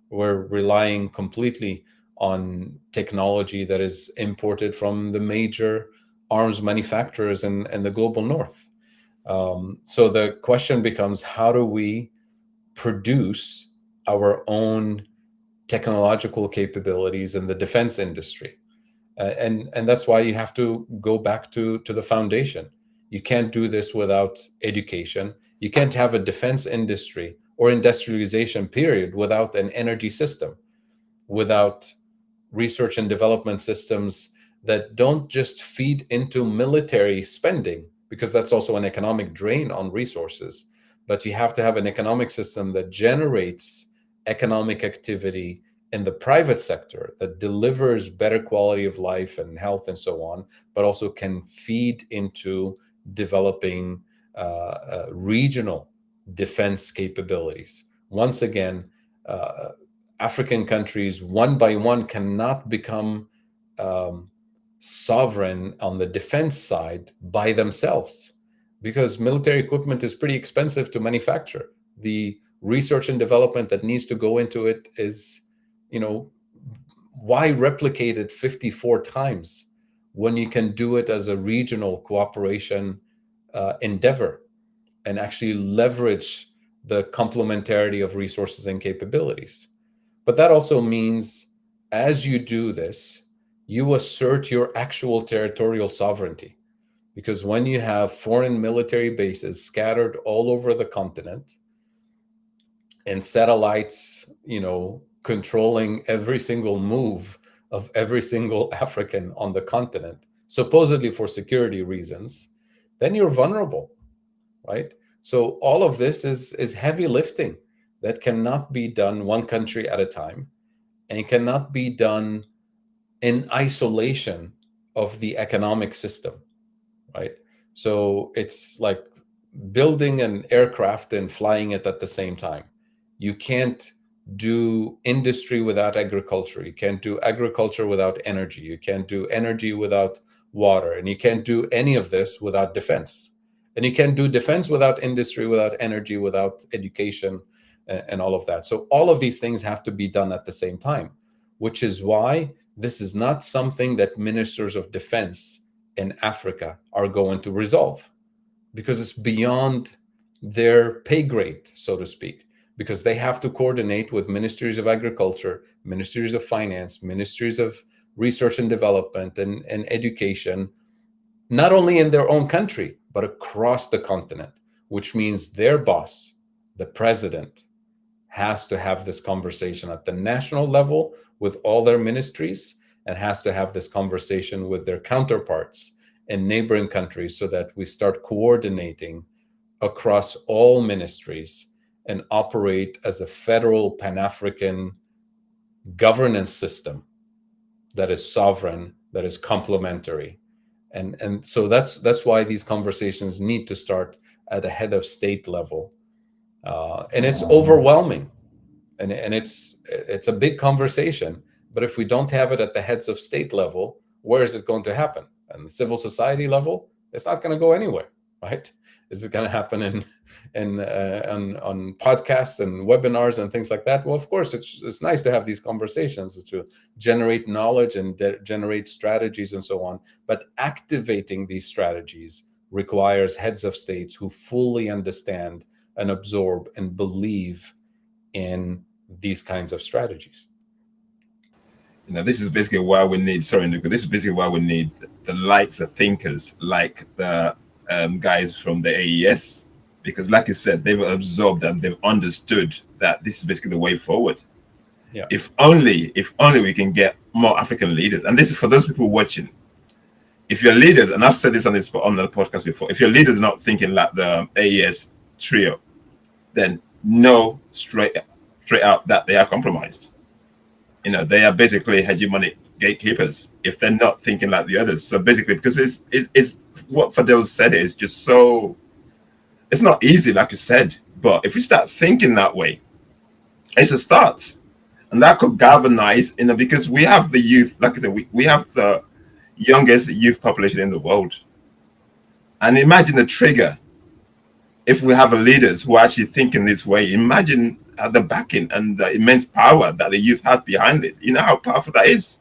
We're relying completely on technology that is imported from the major arms manufacturers in the global north. So the question becomes, how do we produce our own technological capabilities in the defense industry? And that's why you have to go back to the foundation. You can't do this without education. You can't have a defense industry or industrialization period without an energy system, without research and development systems that don't just feed into military spending, because that's also an economic drain on resources. But you have to have an economic system that generates economic activity in the private sector that delivers better quality of life and health and so on, but also can feed into developing regional defense capabilities. Once again, African countries, one by one, cannot become sovereign on the defense side by themselves, because military equipment is pretty expensive to manufacture. The research and development that needs to go into it is, why replicate it 54 times when you can do it as a regional cooperation endeavor and actually leverage the complementarity of resources and capabilities? But that also means, as you do this, you assert your actual territorial sovereignty. Because when you have foreign military bases scattered all over the continent and satellites, controlling every single move of every single African on the continent, supposedly for security reasons, then you're vulnerable, right? So all of this is heavy lifting that cannot be done one country at a time, and cannot be done in isolation of the economic system, right? So it's like building an aircraft and flying it at the same time. You can't do industry without agriculture. You can't do agriculture without energy. You can't do energy without water. And you can't do any of this without defense. And you can't do defense without industry, without energy, without education, and all of that. So all of these things have to be done at the same time, which is why this is not something that ministers of defense in Africa are going to resolve, because it's beyond their pay grade, so to speak, because they have to coordinate with ministries of agriculture, ministries of finance, ministries of research and development and education, not only in their own country, but across the continent, which means their boss, the president, has to have this conversation at the national level with all their ministries, and has to have this conversation with their counterparts in neighboring countries, so that we start coordinating across all ministries and operate as a federal Pan-African governance system that is sovereign, that is complementary. And so that's why these conversations need to start at a head of state level. And it's overwhelming, and it's a big conversation. But if we don't have it at the heads of state level, where is it going to happen? And the civil society level, it's not going to go anywhere, right? Is it going to happen on podcasts and webinars and things like that? Well, of course, it's nice to have these conversations to generate knowledge and generate strategies and so on. But activating these strategies requires heads of states who fully understand and absorb and believe in these kinds of strategies. This is basically why we need, this is basically why we need the likes of thinkers like the guys from the AES, because like you said, they've absorbed and they've understood that this is basically the way forward. Yeah. If only we can get more African leaders. And this is for those people watching. If your leaders, and I've said this on the podcast before, if your leaders are not thinking like the AES trio, then know straight out that they are compromised. They are basically hegemonic gatekeepers if they're not thinking like the others. So basically, because it's what Fadhel said is just so, it's not easy, like you said, but if we start thinking that way, it's a start. And that could galvanize, because we have the youth, like I said, we have the youngest youth population in the world. And imagine the trigger if we have leaders who are actually thinking this way. Imagine the backing and the immense power that the youth have behind it. You know how powerful that is.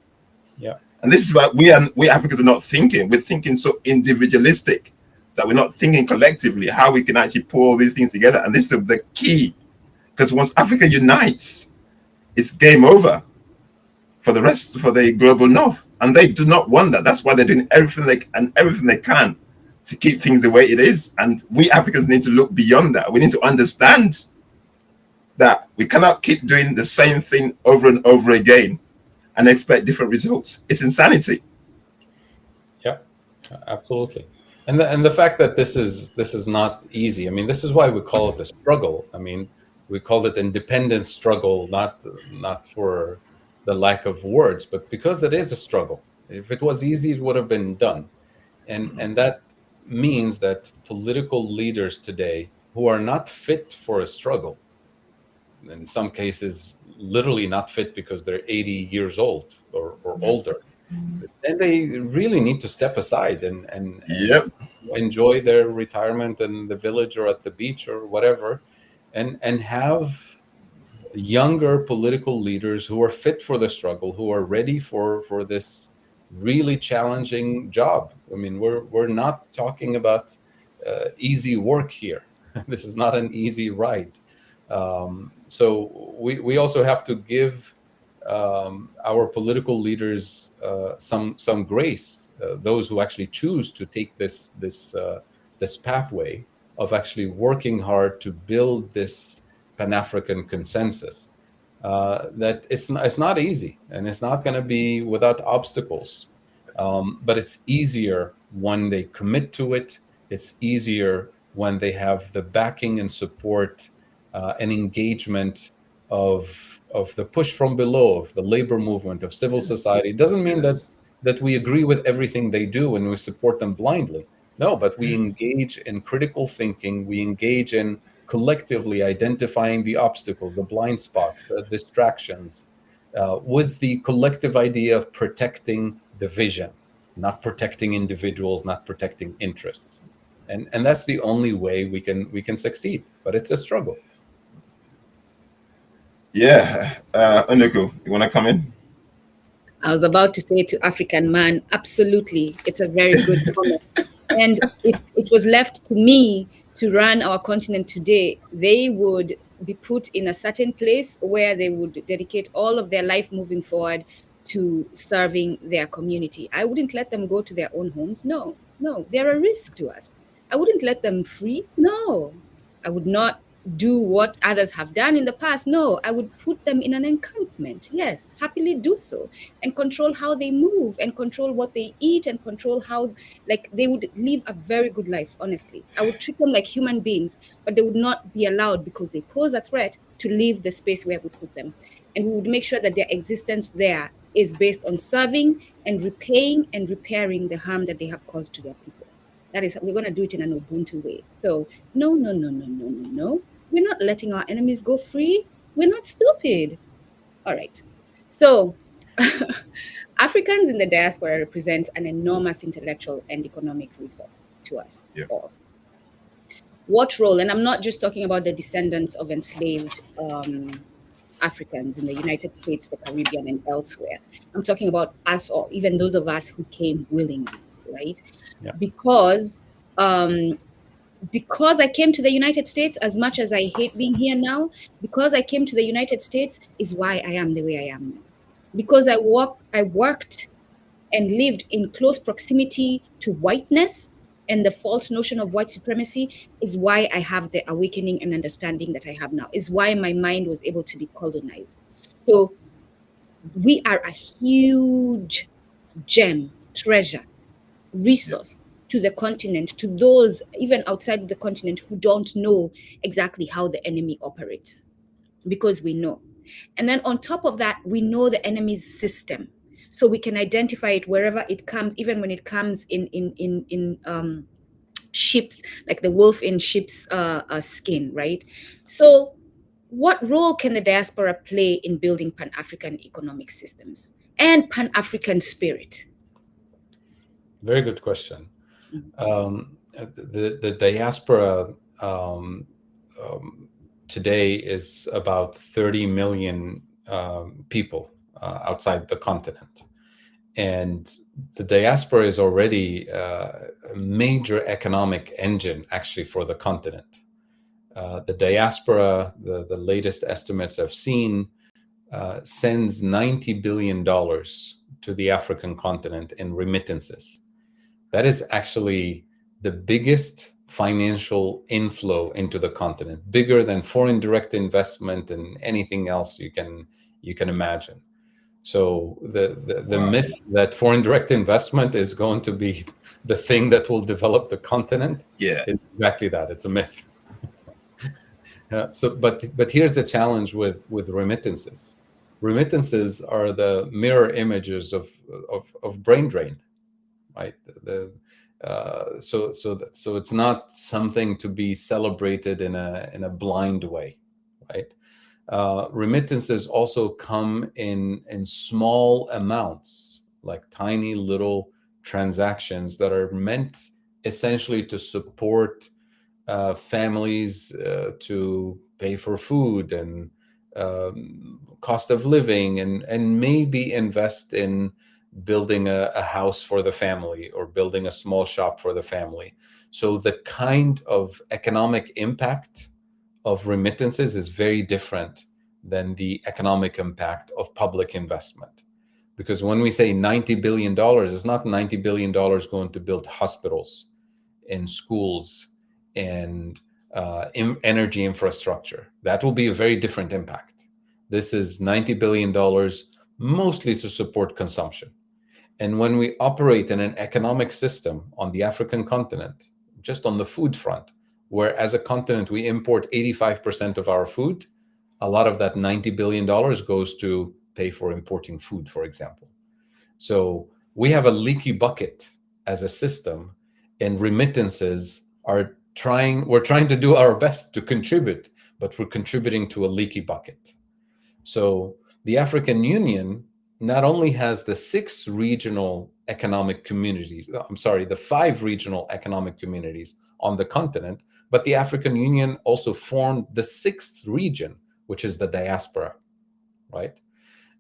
Yeah. And this is why we Africans are not thinking. We're thinking so individualistic that we're not thinking collectively how we can actually pull all these things together. And this is the key, because once Africa unites, it's game over for the rest, for the global north. And they do not want that. That's why they're doing everything they can to keep things the way it is. And we Africans need to look beyond that. We need to understand that we cannot keep doing the same thing over and over again and expect different results. It's insanity. Yeah, absolutely. And the fact that this is not easy. I mean, this is why we call it a struggle. I mean, we call it independence struggle, not for the lack of words, but because it is a struggle. If it was easy, it would have been done. And that means that political leaders today who are not fit for a struggle, in some cases literally not fit because they're 80 years old or older, then they really need to step aside and enjoy their retirement in the village or at the beach or whatever, and have younger political leaders who are fit for the struggle, who are ready for this really challenging job. I mean, we're not talking about easy work here. This is not an easy ride. So we also have to give our political leaders some grace, those who actually choose to take this pathway of actually working hard to build this Pan-African consensus. That it's not easy, and it's not going to be without obstacles, but it's easier when they commit to it. It's easier when they have the backing and support and engagement of the push from below, of the labor movement, of civil society. It doesn't mean that we agree with everything they do and we support them blindly. No, but we engage in critical thinking. We engage in collectively identifying the obstacles, the blind spots, the distractions, with the collective idea of protecting the vision, not protecting individuals, not protecting interests. And that's the only way we can succeed. But it's a struggle. Yeah, Unduku, you want to come in? I was about to say to African man, absolutely, it's a very good comment. And if it was left to me to run our continent today, they would be put in a certain place where they would dedicate all of their life moving forward to serving their community. I wouldn't let them go to their own homes. No, they're a risk to us. I wouldn't let them free. No, I would not do what others have done in the past. No, I would put them in an encampment. Yes, happily do so, and control how they move, and control what they eat, and control how, like, they would live a very good life. Honestly, I would treat them like human beings, but they would not be allowed, because they pose a threat, to leave the space where we put them. And we would make sure that their existence there is based on serving and repaying and repairing the harm that they have caused to their people. That is, we're going to do it in an Ubuntu way. So no. We're not letting our enemies go free. We're not stupid. All right. So Africans in the diaspora represent an enormous intellectual and economic resource to us all. What role, and I'm not just talking about the descendants of enslaved Africans in the United States, the Caribbean, and elsewhere. I'm talking about us all, even those of us who came willingly, right? Yeah. Because I came to the United States, as much as I hate being here now, because I came to the United States is why I am the way I am now. Because I worked and lived in close proximity to whiteness and the false notion of white supremacy is why I have the awakening and understanding that I have now, is why my mind was able to be colonized. So we are a huge gem, treasure, resource to the continent, to those even outside the continent who don't know exactly how the enemy operates, because we know. And then on top of that, we know the enemy's system. So we can identify it wherever it comes, even when it comes in ships, like the wolf in sheep's skin, right? So what role can the diaspora play in building Pan-African economic systems and Pan-African spirit? Very good question. The diaspora today is about 30 million people outside the continent. And the diaspora is already a major economic engine, actually, for the continent. The diaspora, the latest estimates I've seen, sends $90 billion to the African continent in remittances. That is actually the biggest financial inflow into the continent, bigger than foreign direct investment and anything else you can imagine. So the myth that foreign direct investment is going to be the thing that will develop the continent is exactly that. It's a myth. But here's the challenge with remittances. remittances are the mirror images of brain drain, right? So it's not something to be celebrated in a blind way, right? Remittances also come in small amounts, like tiny little transactions that are meant essentially to support families to pay for food and cost of living, and maybe invest in building a house for the family or building a small shop for the family. So the kind of economic impact of remittances is very different than the economic impact of public investment. Because when we say $90 billion, it's not $90 billion going to build hospitals and schools and energy infrastructure. That will be a very different impact. This is $90 billion mostly to support consumption. And when we operate in an economic system on the African continent, just on the food front, where as a continent we import 85% of our food, a lot of that $90 billion goes to pay for importing food, for example. So we have a leaky bucket as a system, and remittances we're trying to do our best to contribute, but we're contributing to a leaky bucket. So the African Union not only has the 5 regional economic communities on the continent, but the African Union also formed the 6th region, which is the diaspora, right?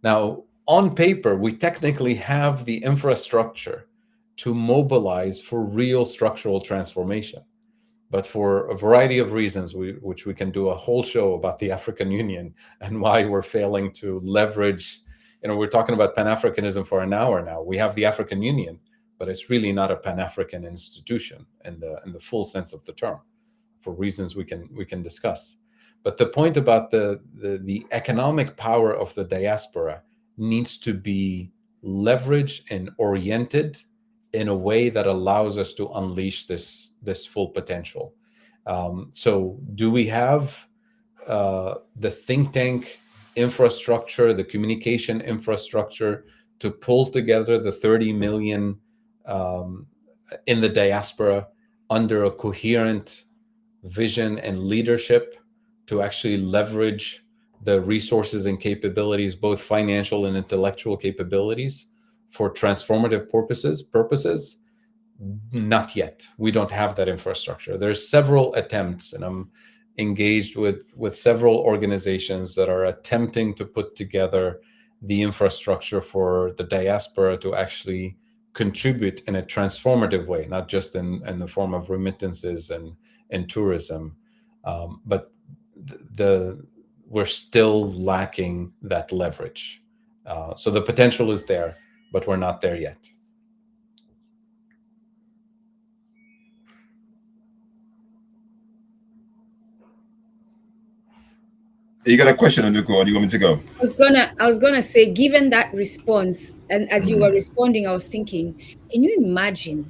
Now, on paper, we technically have the infrastructure to mobilize for real structural transformation. But for a variety of reasons, which we can do a whole show about the African Union and why we're failing to leverage, we're talking about Pan-Africanism for an hour now. We have the African Union, but it's really not a Pan-African institution in the full sense of the term, for reasons we can discuss. But the point about the economic power of the diaspora needs to be leveraged and oriented in a way that allows us to unleash this full potential. So do we have the think tank infrastructure, the communication infrastructure to pull together the 30 million in the diaspora under a coherent vision and leadership to actually leverage the resources and capabilities, both financial and intellectual capabilities, for transformative purposes? Not yet. We don't have that infrastructure. There's several attempts, and I'm engaged with several organizations that are attempting to put together the infrastructure for the diaspora to actually contribute in a transformative way, not just in the form of remittances and tourism, but we're still lacking that leverage. So the potential is there, but we're not there yet. You got a question, Nduku, or do you want me to go? I was gonna say, given that response, and as you were responding, I was thinking, can you imagine?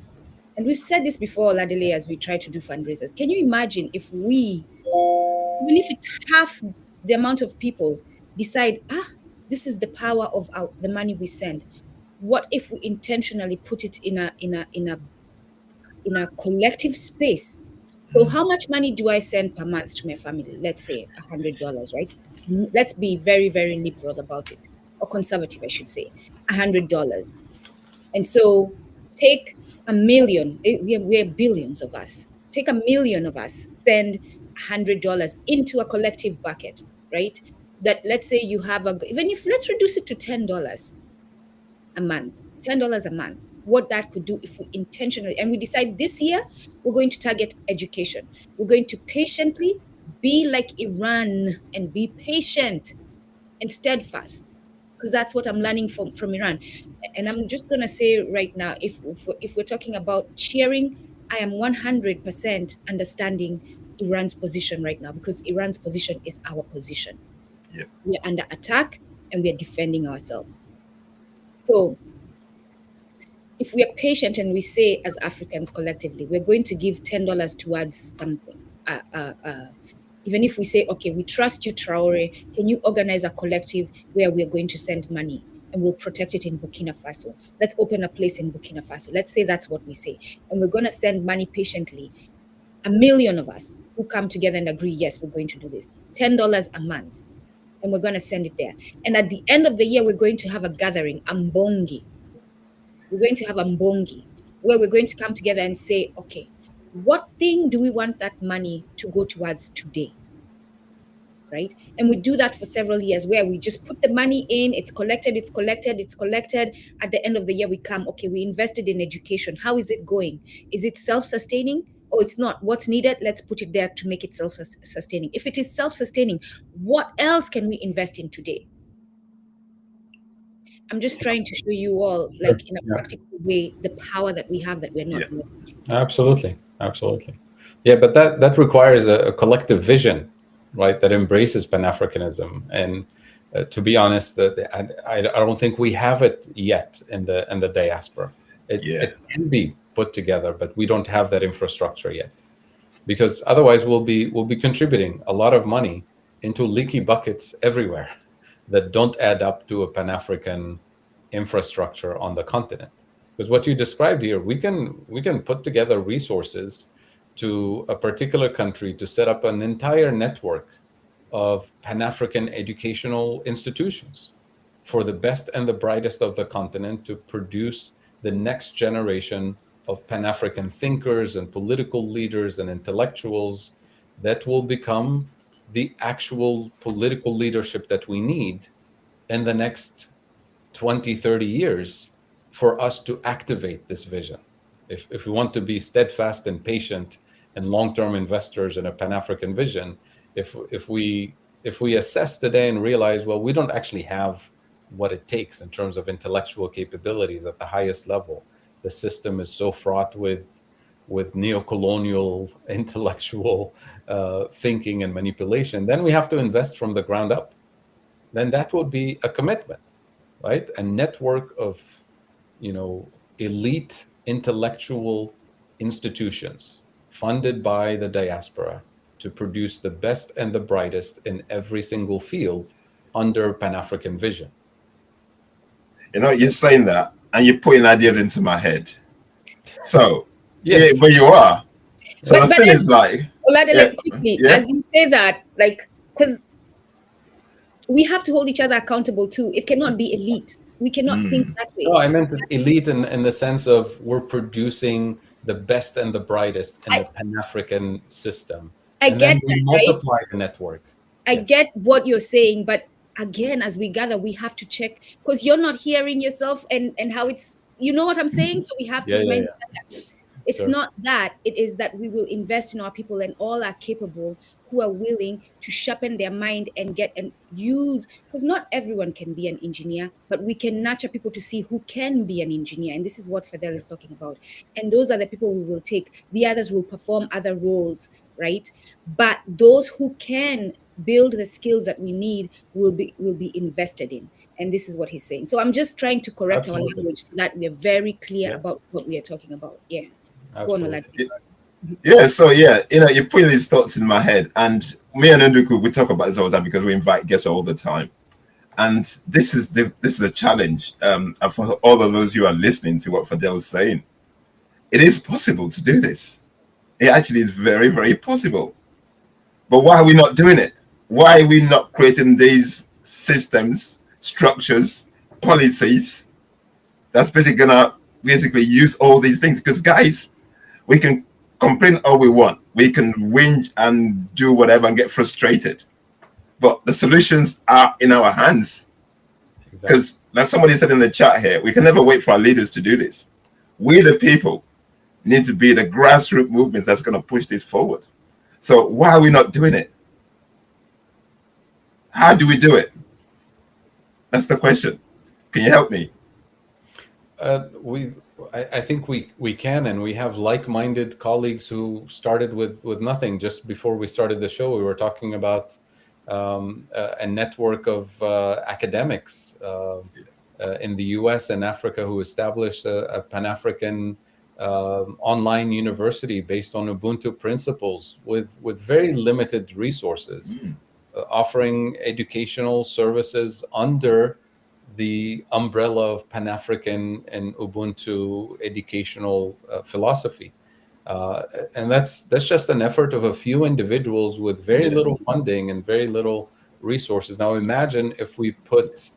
And we've said this before, Ladele, as we try to do fundraisers. Can you imagine if even if it's half the amount of people decide, this is the power of the money we send. What if we intentionally put it in a collective space? So how much money do I send per month to my family? Let's say $100, right? Let's be very, very liberal about it, or conservative, I should say. $100. And so take 1 million. We're billions of us. Take 1 million of us, send $100 into a collective bucket, right? That, let's say you have let's reduce it to $10 a month, $10 a month. What that could do if we intentionally, and we decide this year, we're going to target education. We're going to patiently be like Iran and be patient and steadfast, because that's what I'm learning from Iran. And I'm just going to say right now, if we're talking about cheering, I am 100% understanding Iran's position right now, because Iran's position is our position. Yeah. We're under attack and we're defending ourselves. So if we are patient and we say, as Africans collectively, we're going to give $10 towards something, Even if we say, okay, we trust you, Traore, can you organize a collective where we're going to send money and we'll protect it in Burkina Faso? Let's open a place in Burkina Faso. Let's say that's what we say. And we're going to send money patiently. 1 million of us who come together and agree, yes, we're going to do this. $10 a month. And we're going to send it there. And at the end of the year, we're going to have a gathering, Mbongi. We're going to have a Mbongi, where we're going to come together and say, okay, what thing do we want that money to go towards today? Right? And we do that for several years, where we just put the money in, it's collected. At the end of the year, we come, okay, we invested in education. How is it going? Is it self-sustaining? Or it's not? What's needed? Let's put it there to make it self-sustaining. If it is self-sustaining, what else can we invest in today? I'm just trying to show you all, like in a practical way, the power that we have that we're not doing. Absolutely. Yeah, but that requires a collective vision, right, that embraces Pan-Africanism. And to be honest, I don't think we have it yet in the diaspora. It can be put together, but we don't have that infrastructure yet, because otherwise we'll be contributing a lot of money into leaky buckets everywhere that don't add up to a Pan-African infrastructure on the continent. Because what you described here, we can put together resources to a particular country to set up an entire network of Pan-African educational institutions for the best and the brightest of the continent to produce the next generation of Pan-African thinkers and political leaders and intellectuals that will become the actual political leadership that we need in the next 20, 30 years for us to activate this vision. If we want to be steadfast and patient and long-term investors in a Pan-African vision, if we assess today and realize, well, we don't actually have what it takes in terms of intellectual capabilities at the highest level. The system is so fraught with neo-colonial intellectual thinking and manipulation. Then we have to invest from the ground up. Then that would be a commitment, right? A network of, elite intellectual institutions funded by the diaspora to produce the best and the brightest in every single field under Pan-African vision. You're saying that and you're putting ideas into my head. So, Yes. but you are. So But the thing is quickly, as you say that, because we have to hold each other accountable too. It cannot be elite. We cannot think that way. No, I meant elite in the sense of we're producing the best and the brightest in the Pan-African system. I get then we that, multiply right? the network. I get what you're saying, but again, as we gather, we have to check, because you're not hearing yourself and how it's, you know what I'm saying? So we have to remind you that it's not that. It is that we will invest in our people, and all are capable who are willing to sharpen their mind and get and use, because not everyone can be an engineer, but we can nurture people to see who can be an engineer. And this is what Fadhel is talking about. And those are the people we will take. The others will perform other roles, right? But those who can build the skills that we need will be invested in. And this is what he's saying. So I'm just trying to correct our language so that we are very clear about what we are talking about. Yeah. Go on, Olade. Yeah, so you're putting these thoughts in my head, and me and Nduku, we talk about this all the time because we invite guests all the time. And this is a challenge for all of those who are listening to what Fadhel is saying. It is possible to do this. It actually is very, very possible. But why are we not doing it? Why are we not creating these systems, structures, policies that's gonna use all these things? Because guys, we can complain all we want, we can whinge and do whatever and get frustrated, but the solutions are in our hands. Because like somebody said in the chat here, we can never wait for our leaders to do this. We the people need to be the grassroots movements that's going to push this forward. So why are we not doing it? How do we do it? That's the question. Can you help me? I think we can, and we have like-minded colleagues who started with nothing. Just before we started the show, we were talking about a network of academics in the US and Africa who established a Pan-African online university based on Ubuntu principles with very limited resources, offering educational services under the umbrella of Pan-African and Ubuntu educational philosophy. And that's just an effort of a few individuals with very little funding and very little resources. Now imagine if we put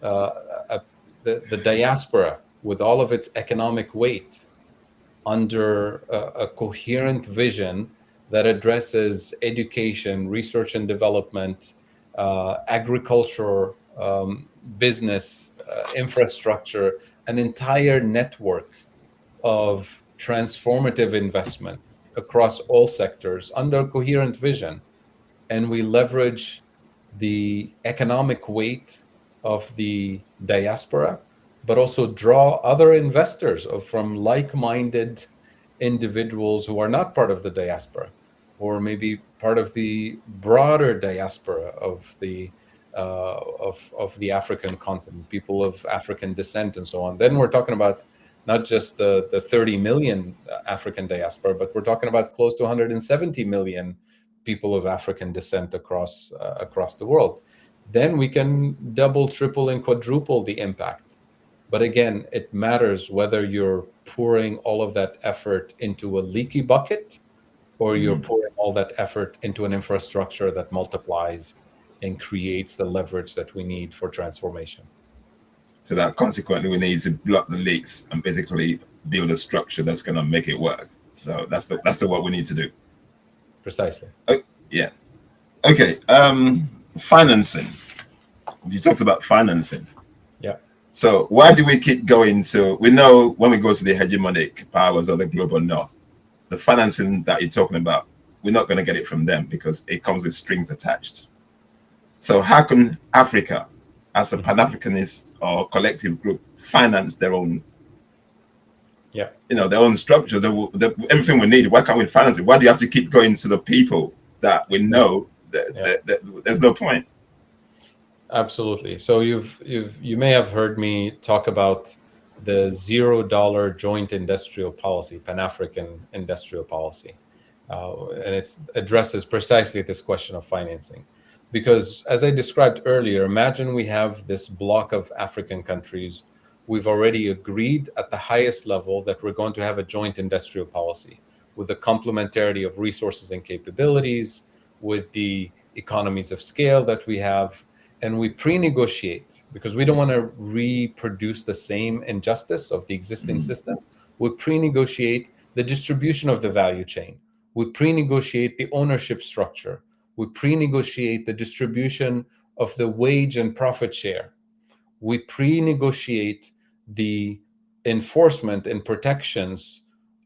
the diaspora with all of its economic weight under a coherent vision that addresses education, research and development, agriculture, business, infrastructure, an entire network of transformative investments across all sectors under a coherent vision. And we leverage the economic weight of the diaspora, but also draw other investors from like-minded individuals who are not part of the diaspora, or maybe part of the broader diaspora of the African continent, people of African descent and so on. Then we're talking about not just the 30 million African diaspora, but we're talking about close to 170 million people of African descent across the world. Then we can double, triple, and quadruple the impact. But again, it matters whether you're pouring all of that effort into a leaky bucket or you're pouring all that effort into an infrastructure that multiplies and creates the leverage that we need for transformation. So that consequently, we need to block the leaks and basically build a structure that's going to make it work. So that's the work we need to do. Precisely. Yeah. Okay. Financing. You talked about financing. Yeah. So why do we keep going to? We know when we go to the hegemonic powers of the global north, the financing that you're talking about, we're not going to get it from them because it comes with strings attached. So how can Africa, as a Pan-Africanist or collective group, finance their own, their own structure, everything we need? Why can't we finance it? Why do you have to keep going to the people that we know that there's no point? Absolutely. So you may have heard me talk about the $0 joint industrial policy, Pan-African industrial policy, and it addresses precisely this question of financing. Because as I described earlier, imagine we have this block of African countries. We've already agreed at the highest level that we're going to have a joint industrial policy with the complementarity of resources and capabilities, with the economies of scale that we have. And we pre-negotiate, because we don't want to reproduce the same injustice of the existing system. We pre-negotiate the distribution of the value chain. We pre-negotiate the ownership structure. We pre-negotiate the distribution of the wage and profit share. We pre-negotiate the enforcement and protections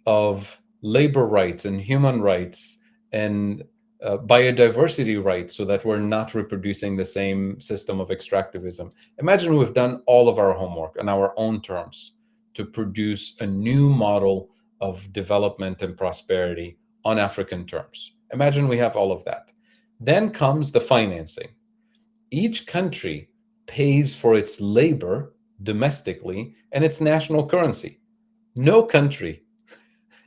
of labor rights and human rights and biodiversity rights, so that we're not reproducing the same system of extractivism. Imagine we've done all of our homework on our own terms to produce a new model of development and prosperity on African terms. Imagine we have all of that. Then comes the financing. Each country pays for its labor domestically and its national currency. No country,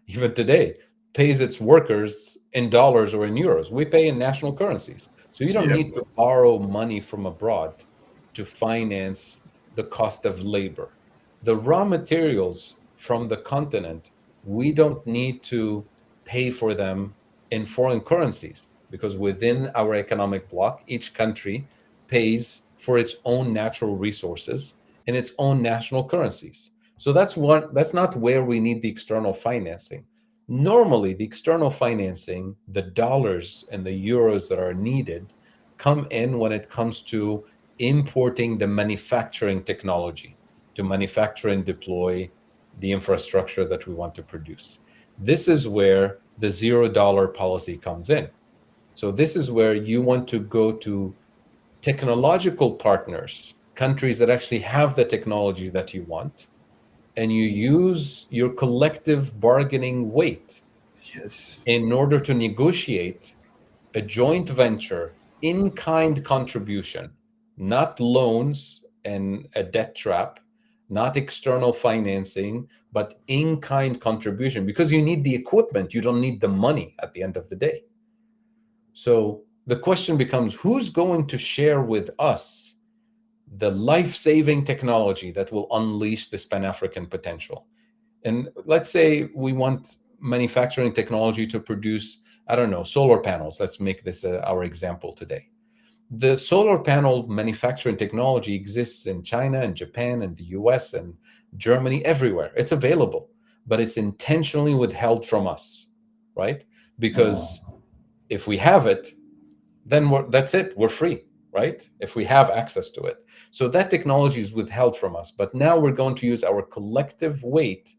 even today, pays its workers in dollars or in euros. We pay in national currencies. So you don't need to borrow money from abroad to finance the cost of labor. The raw materials from the continent, we don't need to pay for them in foreign currencies, because within our economic bloc, each country pays for its own natural resources in its own national currencies. So that's not where we need the external financing. Normally, the external financing, the dollars and the euros that are needed, come in when it comes to importing the manufacturing technology to manufacture and deploy the infrastructure that we want to produce. This is where the $0 policy comes in. So this is where you want to go to technological partners, countries that actually have the technology that you want, and you use your collective bargaining weight in order to negotiate a joint venture in-kind contribution, not loans and a debt trap, not external financing, but in-kind contribution, because you need the equipment, you don't need the money at the end of the day. So the question becomes, who's going to share with us the life-saving technology that will unleash this Pan-African potential? And let's say we want manufacturing technology to produce, I don't know, solar panels. Let's make this our example today. The solar panel manufacturing technology exists in China and Japan and the US and Germany, everywhere. It's available, but it's intentionally withheld from us, right? Because if we have it, then that's it, we're free, right? If we have access to it. So that technology is withheld from us, but now we're going to use our collective weight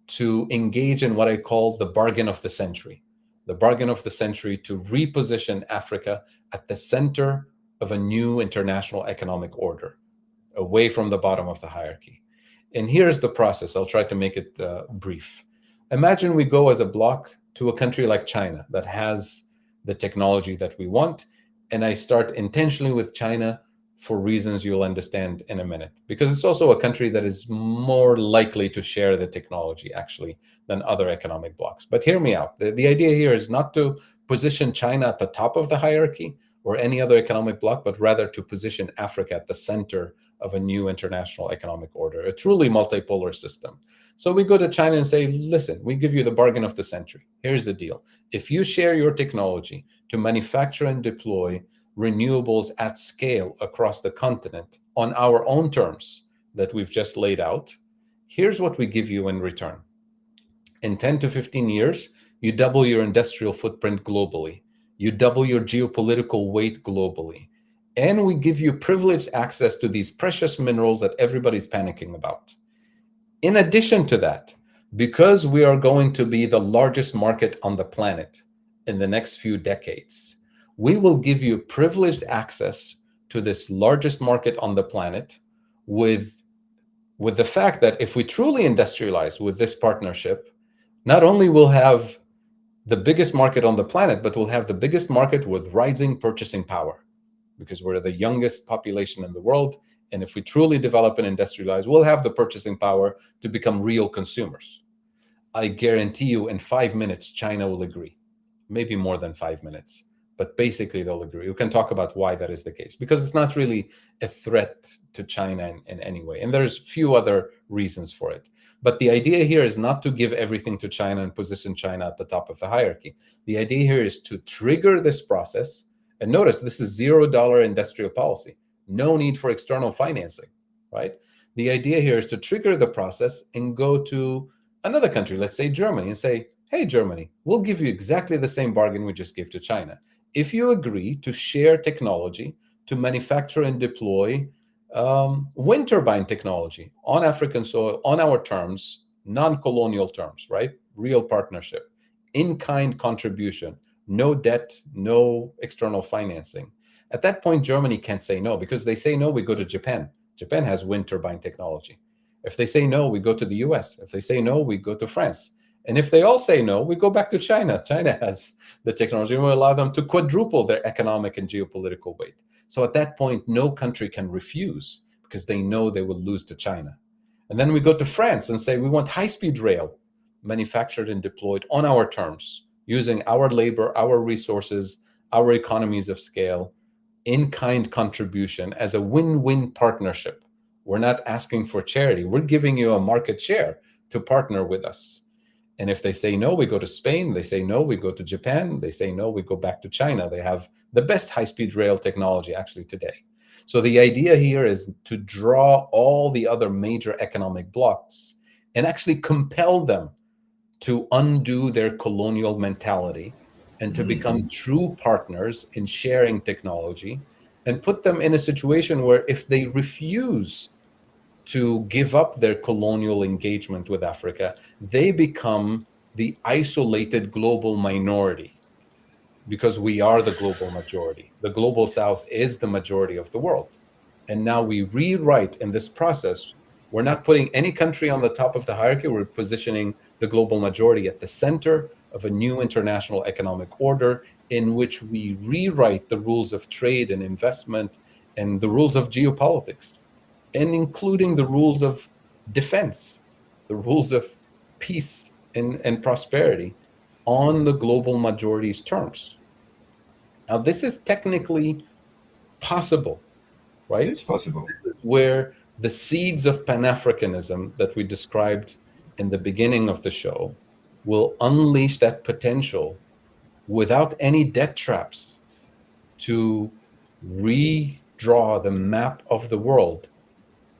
to engage in what I call the bargain of the century. The bargain of the century to reposition Africa at the center of a new international economic order, away from the bottom of the hierarchy. And here's the process. I'll try to make it brief. Imagine we go as a bloc to a country like China that has the technology that we want, and I start intentionally with China for reasons you'll understand in a minute, because it's also a country that is more likely to share the technology actually than other economic blocs. But hear me out. The idea here is not to position China at the top of the hierarchy or any other economic bloc, but rather to position Africa at the center of a new international economic order, a truly multipolar system. So we go to China and say, listen, we give you the bargain of the century. Here's the deal. If you share your technology to manufacture and deploy renewables at scale across the continent on our own terms that we've just laid out, here's what we give you in return. In 10 to 15 years, you double your industrial footprint globally. You double your geopolitical weight globally. And we give you privileged access to these precious minerals that everybody's panicking about. In addition to that, because we are going to be the largest market on the planet in the next few decades, we will give you privileged access to this largest market on the planet with the fact that if we truly industrialize with this partnership, not only will have the biggest market on the planet, but we'll have the biggest market with rising purchasing power, because we're the youngest population in the world. And if we truly develop and industrialize, we'll have the purchasing power to become real consumers. I guarantee you in 5 minutes, China will agree, maybe more than 5 minutes. But basically, they'll agree. We can talk about why that is the case, because it's not really a threat to China in any way. And there's few other reasons for it. But the idea here is not to give everything to China and position China at the top of the hierarchy. The idea here is to trigger this process. And notice, this is $0 industrial policy. No need for external financing, right? The idea here is to trigger the process and go to another country, let's say Germany, and say, hey, Germany, we'll give you exactly the same bargain we just gave to China. If you agree to share technology to manufacture and deploy wind turbine technology on African soil, on our terms, non-colonial terms, right? Real partnership, in-kind contribution, no debt, no external financing. At that point, Germany can't say no, because they say no, we go to Japan. Japan has wind turbine technology. If they say no, we go to the US. If they say no, we go to France. And if they all say no, we go back to China. China has the technology and will allow them to quadruple their economic and geopolitical weight. So at that point, no country can refuse, because they know they will lose to China. And then we go to France and say, we want high-speed rail manufactured and deployed on our terms, using our labor, our resources, our economies of scale, in-kind contribution as a win-win partnership. We're not asking for charity. We're giving you a market share to partner with us. And if they say no, we go to Spain. They say no, we go to Japan. They say no, we go back to China. They have the best high-speed rail technology actually today. So the idea here is to draw all the other major economic blocs and actually compel them to undo their colonial mentality and to become true partners in sharing technology, and put them in a situation where if they refuse to give up their colonial engagement with Africa, they become the isolated global minority, because we are the global majority. The global South is the majority of the world. And now we rewrite in this process, we're not putting any country on the top of the hierarchy, we're positioning the global majority at the center of a new international economic order in which we rewrite the rules of trade and investment and the rules of geopolitics, and including the rules of defense, the rules of peace and prosperity on the global majority's terms. Now, this is technically possible, right? It's possible. This is where the seeds of Pan-Africanism that we described in the beginning of the show will unleash that potential without any debt traps to redraw the map of the world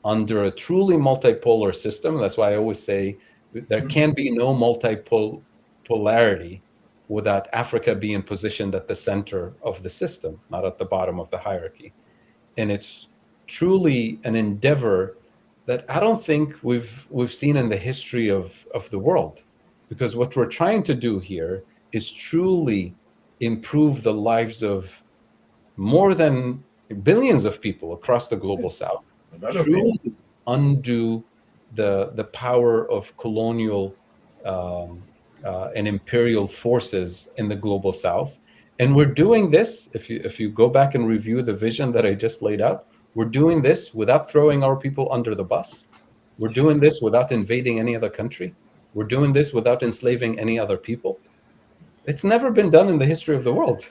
under a truly multipolar system. That's why I always say there can be no multipolarity without Africa being positioned at the center of the system, not at the bottom of the hierarchy. And it's truly an endeavor that I don't think we've seen in the history of the world, because what we're trying to do here is truly improve the lives of more than billions of people across the global south, truly undo the power of colonial and imperial forces in the global south. And we're doing this, if you go back and review the vision that I just laid out, we're doing this without throwing our people under the bus. We're doing this without invading any other country. We're doing this without enslaving any other people. It's never been done in the history of the world,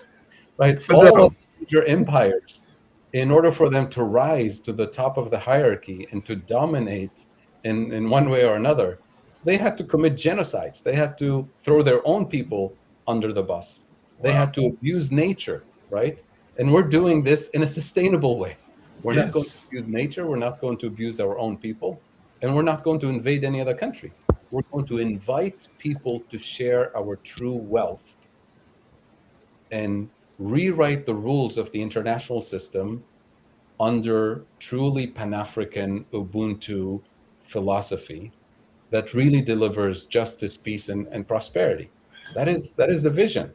right? All of major empires, in order for them to rise to the top of the hierarchy and to dominate in one way or another, they had to commit genocides. They had to throw their own people under the bus. They had to abuse nature, right? And we're doing this in a sustainable way. We're not going to abuse nature. We're not going to abuse our own people. And we're not going to invade any other country. We're going to invite people to share our true wealth and rewrite the rules of the international system under truly Pan-African Ubuntu philosophy that really delivers justice, peace, and prosperity. That is the vision.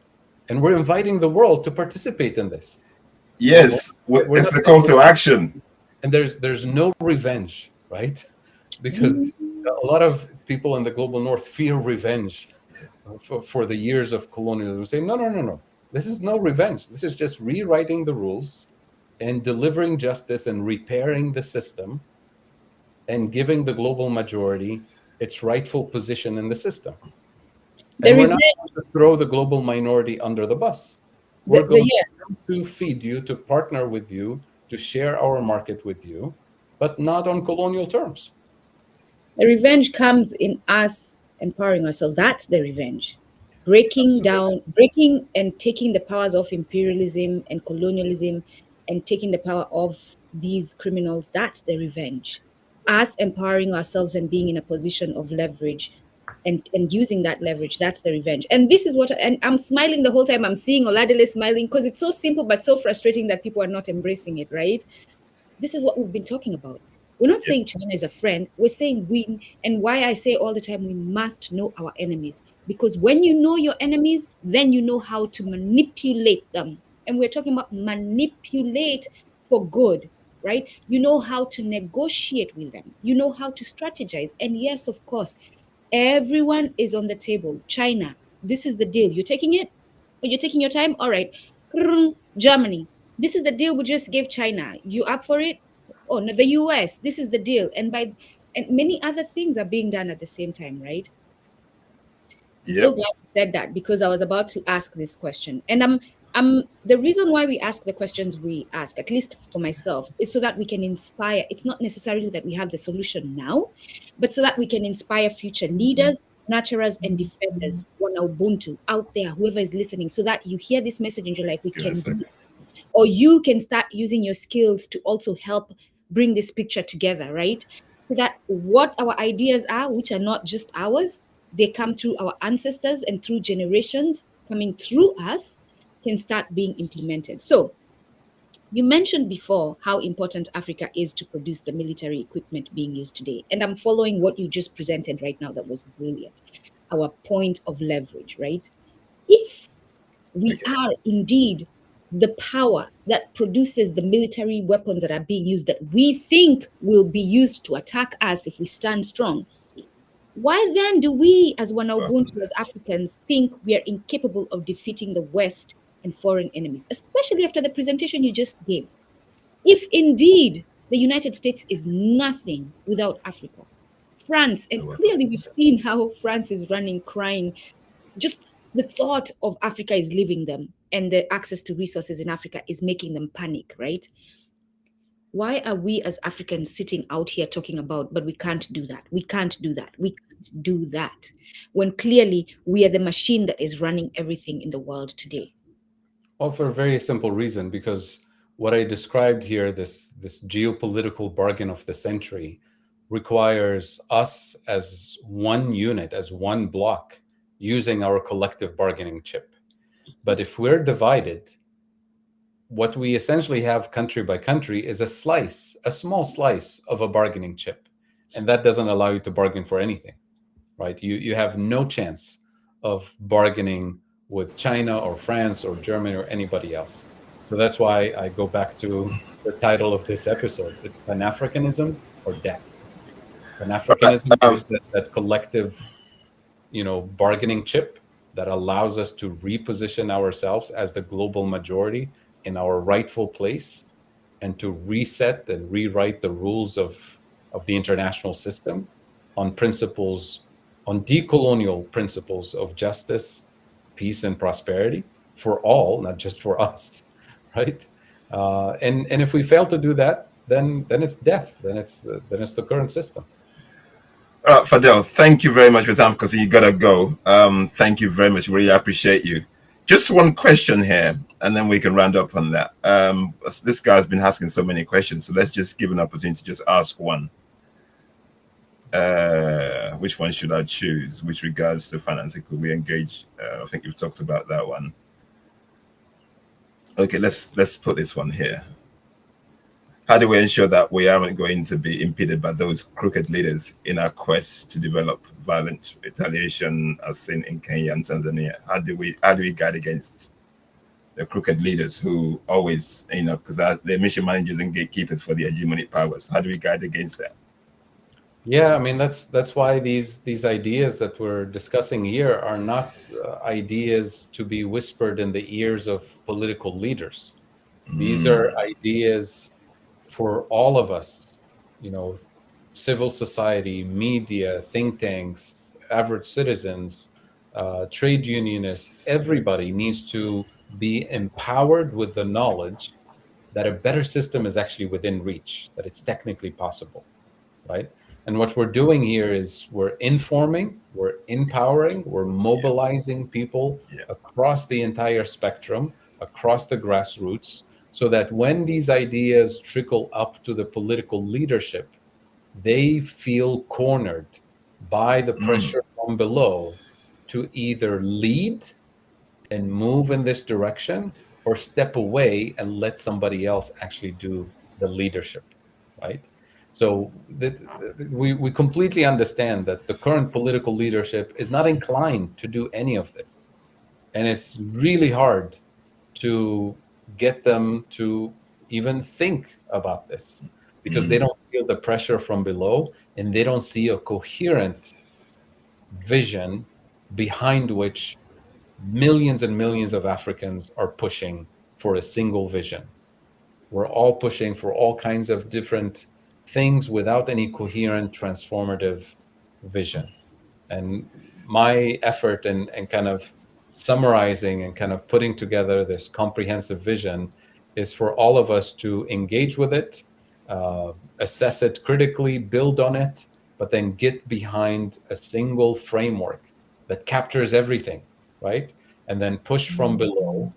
And we're inviting the world to participate in this. Yes, it's a call to action. And there's no revenge, right? Because a lot of people in the global north fear revenge for the years of colonialism. Say, no. This is no revenge. This is just rewriting the rules and delivering justice and repairing the system and giving the global majority its rightful position in the system. And we're not going to throw the global minority under the bus. We're going to feed you, to partner with you, to share our market with you, but not on colonial terms. The revenge comes in us empowering ourselves. That's the revenge. Breaking and taking the powers of imperialism and colonialism and taking the power of these criminals. That's the revenge. Us empowering ourselves and being in a position of leverage and using that leverage. That's the revenge. And this is and I'm smiling the whole time. I'm seeing Oladele smiling because it's so simple but so frustrating that people are not embracing it, right? This is what we've been talking about. We're not saying China is a friend. We're saying and why I say all the time, we must know our enemies. Because when you know your enemies, then you know how to manipulate them. And we're talking about manipulate for good, right? You know how to negotiate with them. You know how to strategize. And yes, of course, everyone is on the table. China, this is the deal. You're taking it? Or you're taking your time? All right. Germany, this is the deal we just gave China. You up for it? Oh, no, the US, this is the deal. And many other things are being done at the same time, right? I'm so glad you said that, because I was about to ask this question. And the reason why we ask the questions we ask, at least for myself, is so that we can inspire. It's not necessarily that we have the solution now, but so that we can inspire future leaders, nurturers, and defenders, one Ubuntu out there, whoever is listening, so that you hear this message and you're like, we can do it. Or you can start using your skills to also help bring this picture together, right? So that what our ideas are, which are not just ours, they come through our ancestors and through generations coming through us, can start being implemented. So you mentioned before how important Africa is to produce the military equipment being used today. And I'm following what you just presented right now. That was brilliant. Our point of leverage, right? If we are indeed the power that produces the military weapons that are being used, that we think will be used to attack us if we stand strong, why then do we as one Ubuntu, as Africans, think we are incapable of defeating the West and foreign enemies, especially after the presentation you just gave? If indeed the United States is nothing without Africa, France, and clearly we've seen how France is running, crying. Just the thought of Africa is leaving them, and the access to resources in Africa is making them panic, right? Why are we as Africans sitting out here talking about, but we can't do that, we can't do that, we can't do that, when clearly we are the machine that is running everything in the world today? Well, for a very simple reason, because what I described here, this geopolitical bargain of the century, requires us as one unit, as one block, using our collective bargaining chip. But if we're divided, what we essentially have country by country is a slice, a small slice of a bargaining chip. And that doesn't allow you to bargain for anything, right? You have no chance of bargaining with China or France or Germany or anybody else. So that's why I go back to the title of this episode. It's Pan-Africanism or death. Pan-Africanism is that collective, bargaining chip that allows us to reposition ourselves as the global majority in our rightful place, and to reset and rewrite the rules of the international system on principles, on decolonial principles of justice, peace, and prosperity for all, not just for us, right? And if we fail to do that, then it's death. Then it's the current system. Fadhel, thank you very much for your time, because you gotta go. Thank you very much. Really appreciate you. Just one question here, and then we can round up on that. This guy's been asking so many questions, so let's just give an opportunity to just ask one. Which one should I choose? Which regards to financing, could we engage? I think you've talked about that one. Okay, let's put this one here. How do we ensure that we aren't going to be impeded by those crooked leaders in our quest to develop violent retaliation, as seen in Kenya and Tanzania? How do we guard against the crooked leaders who always, because they're mission managers and gatekeepers for the hegemonic powers? How do we guard against that? Yeah, I mean, that's why these ideas that we're discussing here are not ideas to be whispered in the ears of political leaders. These are ideas for all of us, civil society, media, think tanks, average citizens, trade unionists. Everybody needs to be empowered with the knowledge that a better system is actually within reach, that it's technically possible, right? And what we're doing here is we're informing, we're empowering, we're mobilizing people across the entire spectrum, across the grassroots, so that when these ideas trickle up to the political leadership, they feel cornered by the pressure from below to either lead and move in this direction, or step away and let somebody else actually do the leadership, right? So we completely understand that the current political leadership is not inclined to do any of this. And it's really hard to get them to even think about this, because they don't feel the pressure from below, and they don't see a coherent vision behind which millions and millions of Africans are pushing for a single vision. We're all pushing for all kinds of different things without any coherent transformative vision. And my effort and kind of summarizing and kind of putting together this comprehensive vision is for all of us to engage with it, assess it critically, build on it, but then get behind a single framework that captures everything, right? And then push from below.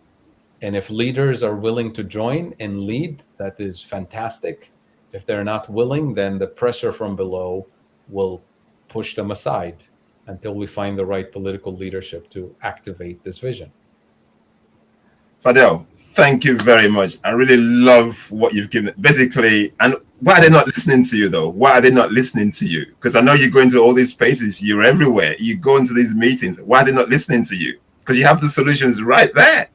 And if leaders are willing to join and lead, that is fantastic. If they're not willing, then the pressure from below will push them aside until we find the right political leadership to activate this vision. Fadhel, thank you very much. I really love what you've given. Basically, and why are they not listening to you, though? Why are they not listening to you? Because I know you go into all these spaces, you're everywhere, you go into these meetings. Why are they not listening to you? Because you have the solutions right there.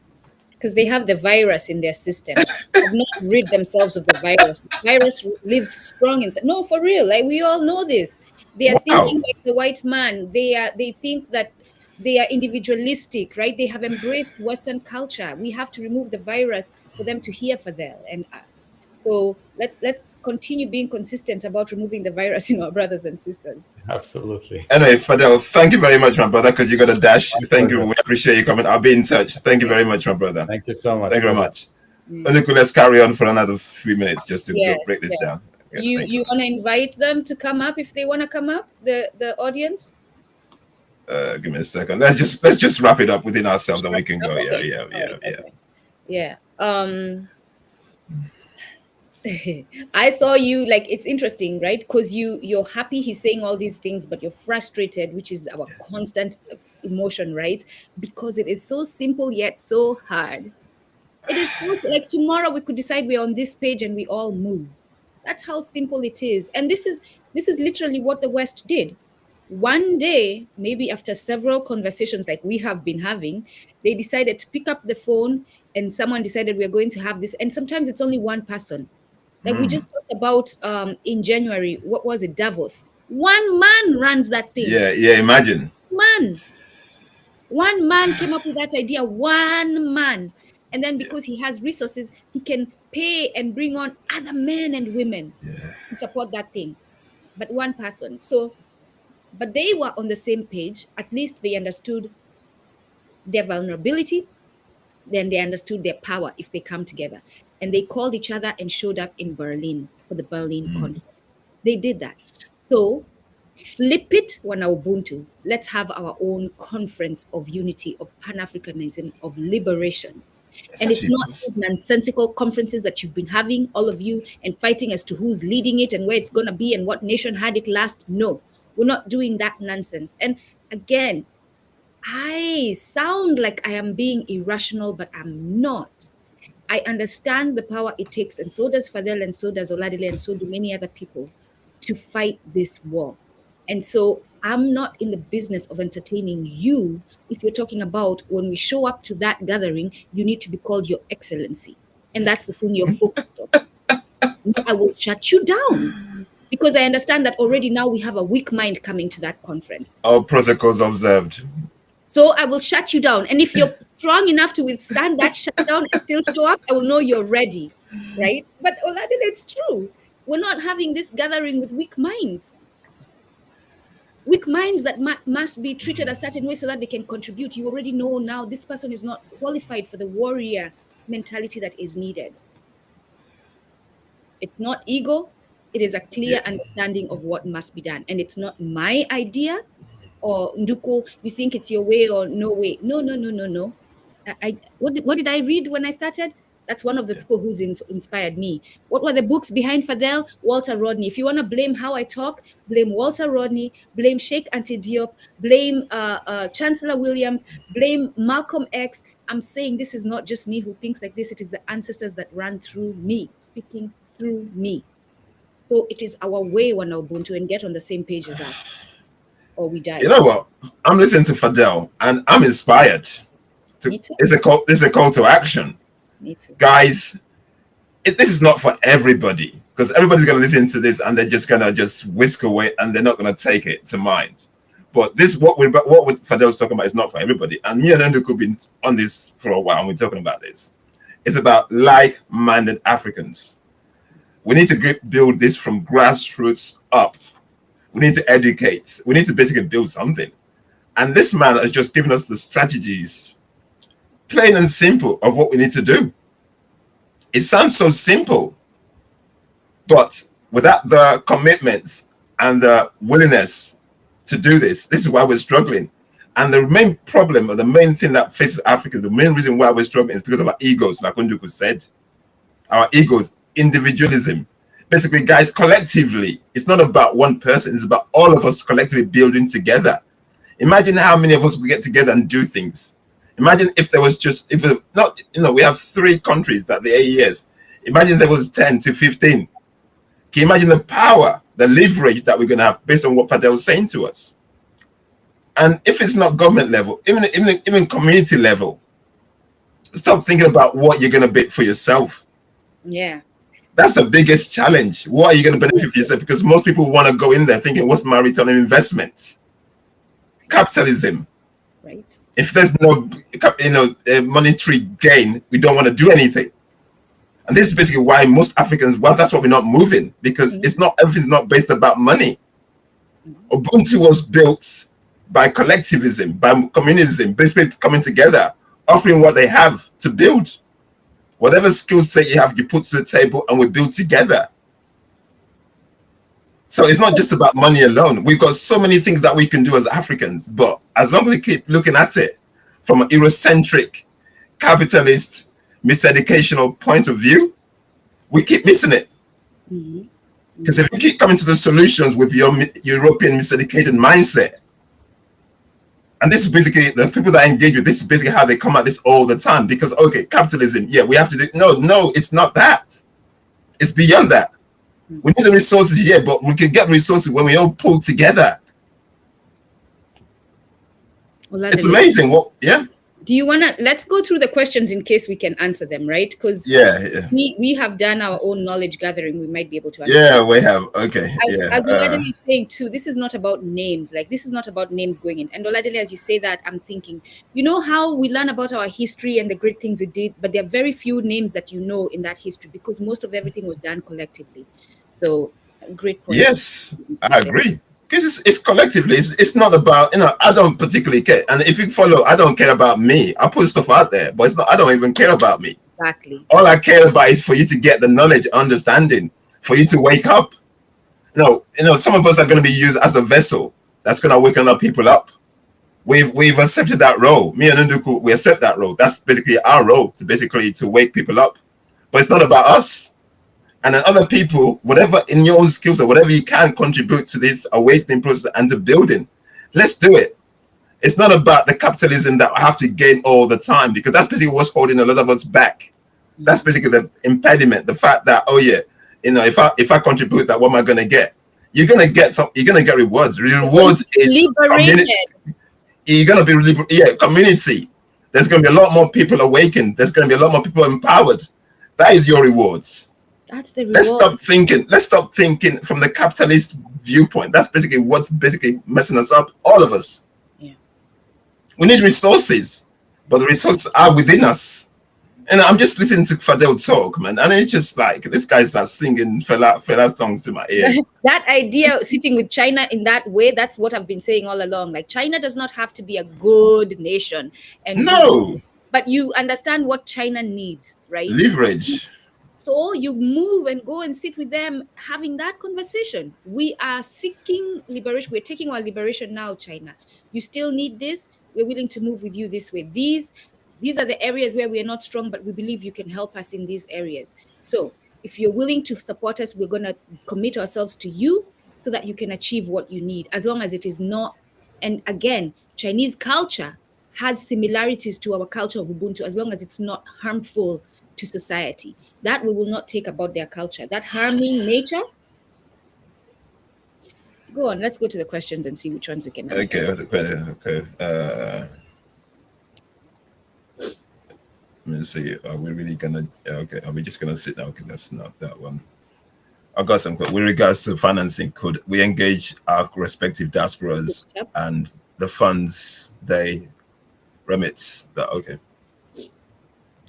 Because they have the virus in their system. Have not rid themselves of the virus. The virus lives strong inside. No, for real. Like, we all know this. They are thinking like the white man. They think that they are individualistic, right? They have embraced Western culture. We have to remove the virus for them to hear Fadhel and us. So let's continue being consistent about removing the virus in our brothers and sisters. Absolutely. Anyway, Fadhel, thank you very much, my brother, because you got a dash. Thank you. We appreciate you coming. I'll be in touch. Thank you very much, my brother. Thank you so much. Thank you very much. Unduku, let's carry on for another few minutes just to go break this down. Yeah, you want to invite them to come up if they want to come up, the audience? Give me a second. Let's just wrap it up within ourselves and we can go. Okay. Yeah. I saw you, like, it's interesting, right? Because you're happy he's saying all these things, but you're frustrated, which is our constant emotion, right? Because it is so simple yet so hard. It is so, like, tomorrow we could decide we're on this page and we all move. That's how simple it is. And this is literally what the West did. One day, maybe after several conversations like we have been having, they decided to pick up the phone and someone decided we're going to have this. And sometimes it's only one person. Like we just talked about in January, what was it, Davos? One man runs that thing. Yeah, imagine. One man came up with that idea, one man. And then because he has resources, he can pay and bring on other men and women to support that thing. But one person. So, but they were on the same page. At least they understood their vulnerability. Then they understood their power if they come together. And they called each other and showed up in Berlin for the Berlin conference. They did that. So flip it, wana Ubuntu. Let's have our own conference of unity, of Pan-Africanism, of liberation. And it's not these nonsensical conferences that you've been having, all of you, and fighting as to who's leading it and where it's going to be and what nation had it last. No, we're not doing that nonsense. And again, I sound like I am being irrational, but I'm not. I understand the power it takes, and so does Fadhel, and so does Oladile, and so do many other people, to fight this war. And so I'm not in the business of entertaining you if you're talking about when we show up to that gathering, you need to be called Your Excellency. And that's the thing you're focused on. I will shut you down because I understand that already now we have a weak mind coming to that conference. All protocols observed. So I will shut you down. And if you're strong enough to withstand that shutdown and still show up, I will know you're ready, right? But Oladile, it's true. We're not having this gathering with weak minds. Weak minds that must be treated a certain way so that they can contribute. You already know now this person is not qualified for the warrior mentality that is needed. It's not ego. It is a clear understanding of what must be done. And it's not my idea. Or Nduko, you think it's your way or no way. No. What did I read when I started? That's one of the people who's inspired me. What were the books behind Fadhel? Walter Rodney. If you want to blame how I talk, blame Walter Rodney, blame Sheikh Anta Diop, blame Chancellor Williams, blame Malcolm X. I'm saying this is not just me who thinks like this. It is the ancestors that ran through me, speaking through me. So it is our way, wana Ubuntu, and get on the same page as us. Or we die. You know what? I'm listening to Fadhel and I'm inspired. It's a call to action. Me too. Guys, this is not for everybody because everybody's going to listen to this and they're just going to just whisk away and they're not going to take it to mind. But this, what Fadhel's talking about is not for everybody. And me and Nduku have been on this for a while and we're talking about this. It's about like-minded Africans. We need to build this from grassroots up. We need to educate. We need to basically build something. And this man has just given us the strategies, plain and simple, of what we need to do. It sounds so simple, but without the commitments and the willingness to do this is why we're struggling. And the main problem, or the main thing that faces Africans, the main reason why we're struggling is because of our egos, like Nduku said. Our egos, individualism. Basically, guys, collectively, it's not about one person, it's about all of us collectively building together. Imagine how many of us would get together and do things. Imagine if there was we have 3 countries that the AES. Imagine there was 10 to 15. Can you imagine the power, the leverage that we're going to have based on what Fadhel was saying to us? And if it's not government level, even community level, stop thinking about what you're going to bid for yourself. Yeah. That's the biggest challenge. What are you going to benefit for yourself? Because most people want to go in there thinking, what's my return on investment? Capitalism. Right. If there's no monetary gain, we don't want to do anything. And this is basically why most Africans, well, that's why we're not moving, because it's not, everything's not based about money. Ubuntu was built by collectivism, by communism, basically coming together, offering what they have to build. Whatever skill set you have, you put to the table and we build together. So it's not just about money alone. We've got so many things that we can do as Africans, but as long as we keep looking at it from an Eurocentric, capitalist, miseducational point of view, we keep missing it. Because if you keep coming to the solutions with your European miseducated mindset, and this is basically the people that I engage with, this is basically how they come at this all the time. Because, okay, capitalism, yeah, we have to do, no, it's not that. It's beyond that. We need the resources, yeah, but we can get resources when we all pull together. Well, it's amazing. What, yeah. Do you want to, let's go through the questions in case we can answer them, right? Because we have done our own knowledge gathering. We might be able to answer them. We have. Okay. As Oladele is saying too, this is not about names. Like, this is not about names going in. And Oladele, as you say that, I'm thinking, you know how we learn about our history and the great things we did, but there are very few names that you know in that history because most of everything was done collectively. So, great point. Yes, I agree. Because it's collectively, it's not about, I don't particularly care. And if you follow, I don't care about me. I put stuff out there, but it's not, I don't even care about me. Exactly. All I care about is for you to get the knowledge, understanding, for you to wake up. Some of us are going to be used as the vessel that's going to wake other people up. We've accepted that role. Me and Nduku, we accept that role. That's basically our role, to wake people up. But it's not about us. And then other people, whatever in your own skills or whatever you can contribute to this awakening process and to building, let's do it. It's not about the capitalism that I have to gain all the time, because that's basically what's holding a lot of us back. That's basically the impediment, the fact that, if I contribute, that what am I going to get? You're going to get rewards. Rewards is community. You're going to be community. There's going to be a lot more people awakened. There's going to be a lot more people empowered. That is your rewards. That's the reward. Let's stop thinking from the capitalist viewpoint. That's basically what's basically messing us up, all of us. Yeah. We need resources, but the resources are within us. And I'm just listening to Fadhel talk, man, and it's just like this guy's not singing fella songs to my ear. That idea of sitting with China in that way, that's what I've been saying all along. Like, China does not have to be a good nation. But you understand what China needs, right? Leverage. So you move and go and sit with them, having that conversation. We are seeking liberation. We're taking our liberation now, China. You still need this. We're willing to move with you this way. These are the areas where we are not strong, but we believe you can help us in these areas. So if you're willing to support us, we're going to commit ourselves to you so that you can achieve what you need, as long as it is not. And again, Chinese culture has similarities to our culture of Ubuntu, as long as it's not harmful to society. That we will not take about their culture. That harming nature. Go on, let's go to the questions and see which ones we can answer. Okay. Let me see. Are we really gonna? Okay. Are we just gonna sit down? Okay, that's not that one. I've got some. With regards to financing, could we engage our respective diasporas and the funds they remit? Okay.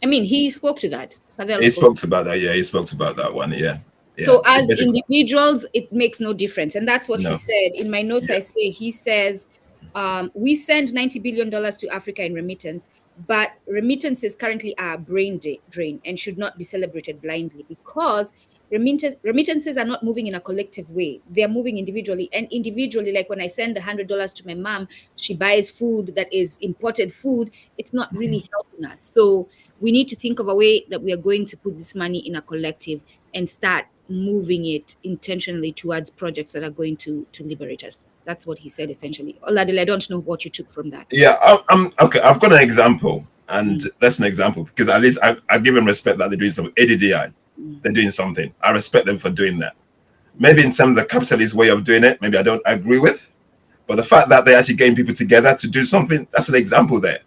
I mean, he spoke to that. He spoke about that. Yeah, he spoke about that one. Yeah. So as individuals, it makes no difference. And that's what he said. In my notes, he says, we send $90 billion to Africa in remittance, but remittances currently are a brain drain and should not be celebrated blindly, because remittances are not moving in a collective way. They're moving individually. And individually, like when I send the $100 to my mom, she buys food that is imported food. It's not really helping us. So we need to think of a way that we are going to put this money in a collective and start moving it intentionally towards projects that are going to liberate us. That's what he said, essentially. Oladele, I don't know what you took from that. Yeah, I'm okay. I've got an example, and that's an example, because at least I give them respect that they're doing some ADDI. They're doing something. I respect them for doing that. Maybe in terms of the capitalist way of doing it, maybe I don't agree with, but the fact that they're actually getting people together to do something, that's an example there.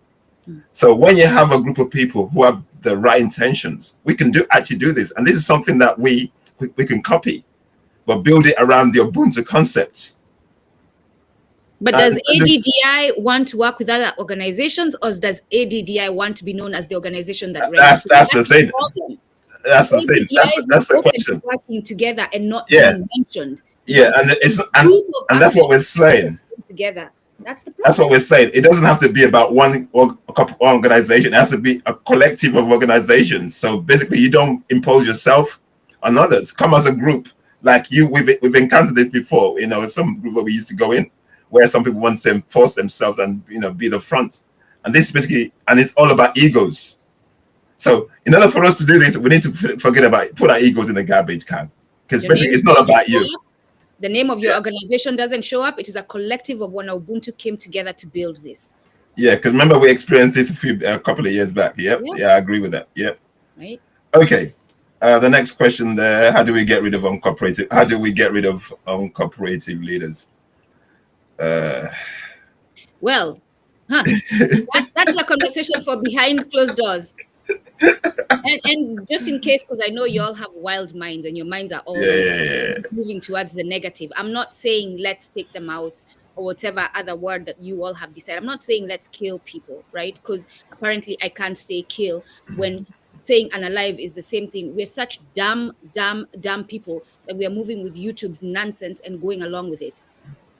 So when you have a group of people who have the right intentions, we can actually do this. And this is something that we can copy, but build it around the Ubuntu concepts. But does ADDI want to work with other organizations, or does ADDI want to be known as the organization that that's the thing. That's the thing. That's the question. Working together and not being mentioned. Yeah, and that's what we're saying. Together. That's the problem. That's what we're saying. It doesn't have to be about one organization. It has to be a collective of organizations. So basically, you don't impose yourself on others. Come as a group. Like we've encountered this before. Some group where we used to go in, where some people want to enforce themselves and be the front. And this basically, and it's all about egos. So in order for us to do this, we need to put our egos in the garbage can, because basically it's not about you. The name of your organization doesn't show up. It is a collective of when Ubuntu came together to build this. Yeah, because remember we experienced this a couple of years back. Yep. Yeah, I agree with that. Yep. Right. Okay. The next question there: How do we get rid of uncooperative leaders? Well, that's a conversation for behind closed doors. And just in case, because I know you all have wild minds and your minds are all moving towards the negative. I'm not saying let's take them out or whatever other word that you all have decided. I'm not saying let's kill people, right? Because apparently I can't say kill when saying unalive is the same thing. We're such dumb people that we are moving with YouTube's nonsense and going along with it.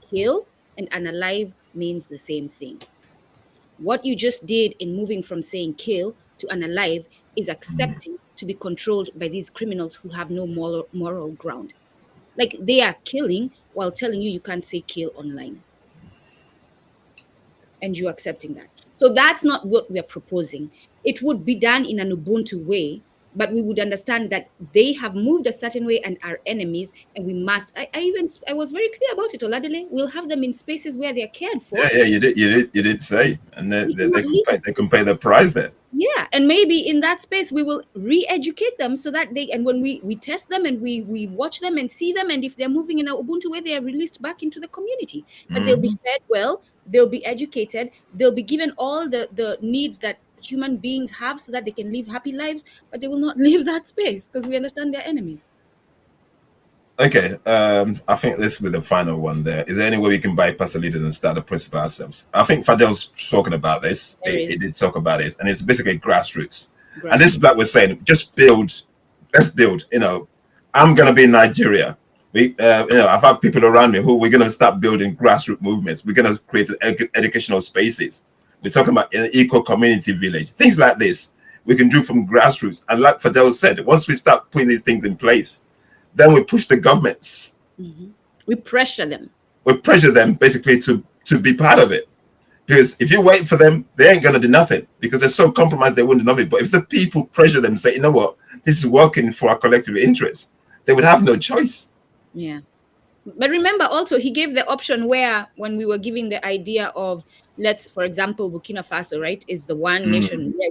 Kill and unalive means the same thing. What you just did in moving from saying kill to unalive is accepting to be controlled by these criminals who have no moral ground. Like, they are killing while telling you can't say kill online. And you're accepting that. So that's not what we're proposing. It would be done in an Ubuntu way, but we would understand that they have moved a certain way and are enemies, and we must. I was very clear about it, Oladele. We'll have them in spaces where they're cared for. Yeah, you did say, and they can pay the price there. Yeah, and maybe in that space we will re-educate them so that they, and when we test them and we watch them and see them, and if they're moving in an Ubuntu way, they are released back into the community. But they'll be fed well, they'll be educated, they'll be given all the needs that human beings have so that they can live happy lives, but they will not leave that space because we understand they're enemies. Okay, I think this will be the final one there. Is there any way we can bypass the leaders and start the principle ourselves? I think Fadhel's spoken about this. He did talk about this, and it's basically grassroots. And this is like we're saying, just build. Let's build. I'm going to be in Nigeria. I've had people around me who we're going to start building grassroots movements. We're going to create educational spaces. We're talking about an eco-community village, things like this. We can do from grassroots. And like Fadhel said, once we start putting these things in place, then we push the governments. We pressure them. We pressure them basically to be part of it. Because if you wait for them, they ain't going to do nothing because they're so compromised they won't do nothing. But if the people pressure them, say, you know what, this is working for our collective interest, they would have no choice. Yeah. But remember also, he gave the option where when we were giving the idea of, for example, Burkina Faso, right, is the one nation where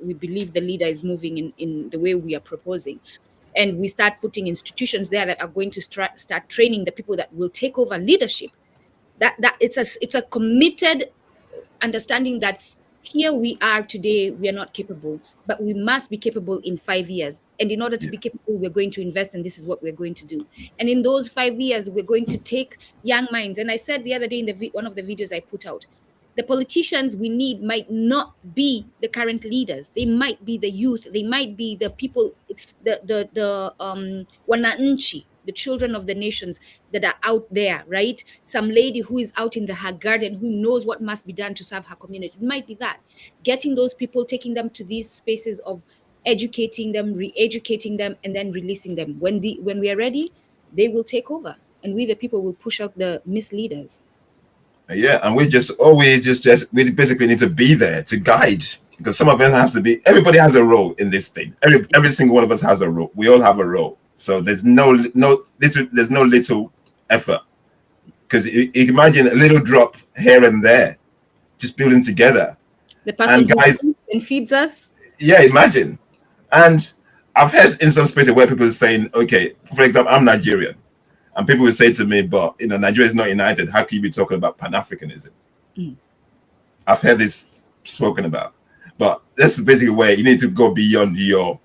we believe the leader is moving in the way we are proposing. And we start putting institutions there that are going to start training the people that will take over leadership. That it's a committed understanding that here we are today, we are not capable, but we must be capable in 5 years. And in order to be capable, we're going to invest, and this is what we're going to do. And in those 5 years, we're going to take young minds. And I said the other day in one of the videos I put out, the politicians we need might not be the current leaders. They might be the youth. They might be the people, the wananchi, the children of the nations that are out there, right? Some lady who is out in her garden who knows what must be done to serve her community. It might be that. Getting those people, taking them to these spaces of educating them, re-educating them, and then releasing them. When we are ready, they will take over. And we, the people, will push out the misleaders. Yeah, and we basically need to be there to guide, because some of us have to be. Everybody has a role in this thing. Every single one of us has a role. We all have a role. So there's no little effort, because you imagine a little drop here and there, just building together. The person who feeds us. Yeah, imagine. And I've heard in some spaces where people are saying, okay, for example, I'm Nigerian. And people will say to me, but Nigeria is not united. How can you be talking about Pan-Africanism? I've heard this spoken about. But that's basically where you need to go beyond your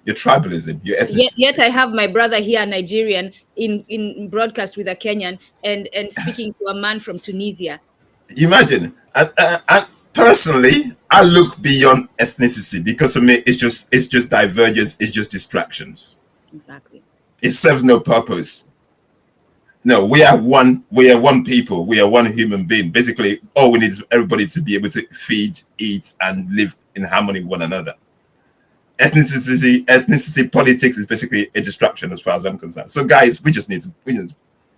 tribalism, your ethnicity. Yet I have my brother here, Nigerian, in broadcast with a Kenyan and speaking to a man from Tunisia. You imagine. And Personally, I look beyond ethnicity because for me, it's just divergence. It's just distractions. Exactly. It serves no purpose. No, we are one. We are one people. We are one human being. Basically, all we need is everybody to be able to feed, eat, and live in harmony with one another. Ethnicity politics is basically a distraction as far as I'm concerned. So, guys, we just need to.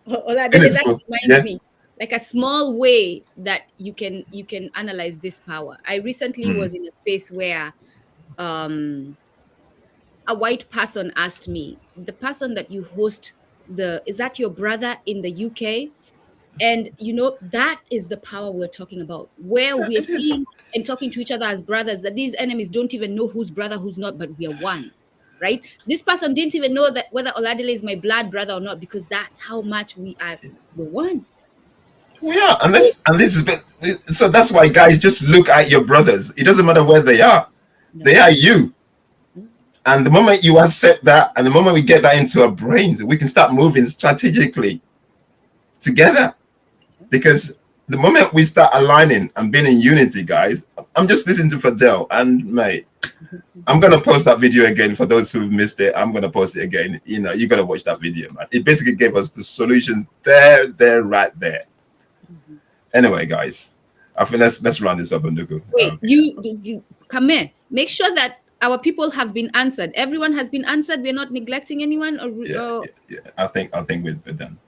That reminds me, like a small way that you can analyze this power. I recently was in a space where a white person asked me, the person that you host, is that your brother in the UK? And that is the power we're talking about, where we're seeing and talking to each other as brothers, that these enemies don't even know who's brother, who's not, but we are one, right? This person didn't even know that whether Oladile is my blood brother or not, because that's how much we're one. Yeah, and this is so that's why, guys, just look at your brothers. It doesn't matter where they are. No. They are you. And the moment you accept that, and the moment we get that into our brains, we can start moving strategically together. Because the moment we start aligning and being in unity, guys, I'm just listening to Fadhel, and mate, I'm gonna post that video again for those who missed it. I'm gonna post it again. You gotta watch that video, man. It basically gave us the solutions there, right there. Anyway, guys, I think let's round this up, Nduku. Wait, you come here. Make sure that our people have been answered. Everyone has been answered. We're not neglecting anyone. Yeah. I think we're done.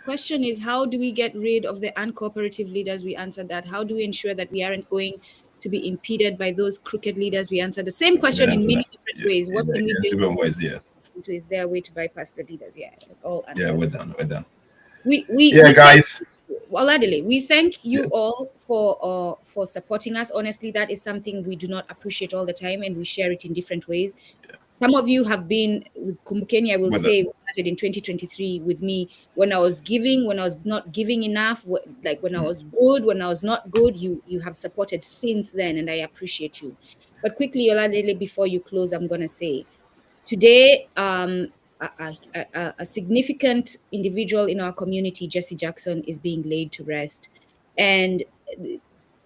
Question is, how do we get rid of the uncooperative leaders? We answered that. How do we ensure that we aren't going to be impeded by those crooked leaders? We answered the same question in many different ways. What can we do? Different ways, yeah. Is there a way to bypass the leaders? Yeah, all answered. Yeah, we're done. We guys. Oladile, we thank you all for supporting us. Honestly, that is something we do not appreciate all the time, and we share it in different ways. Yeah. Some of you have been with Kumbukeni, I will say, started in 2023 with me when I was giving, when I was not giving enough, like when I was good, when I was not good. You have supported since then, and I appreciate you. But quickly, Oladile, before you close, I'm going to say, today, a significant individual in our community, Jesse Jackson, is being laid to rest. And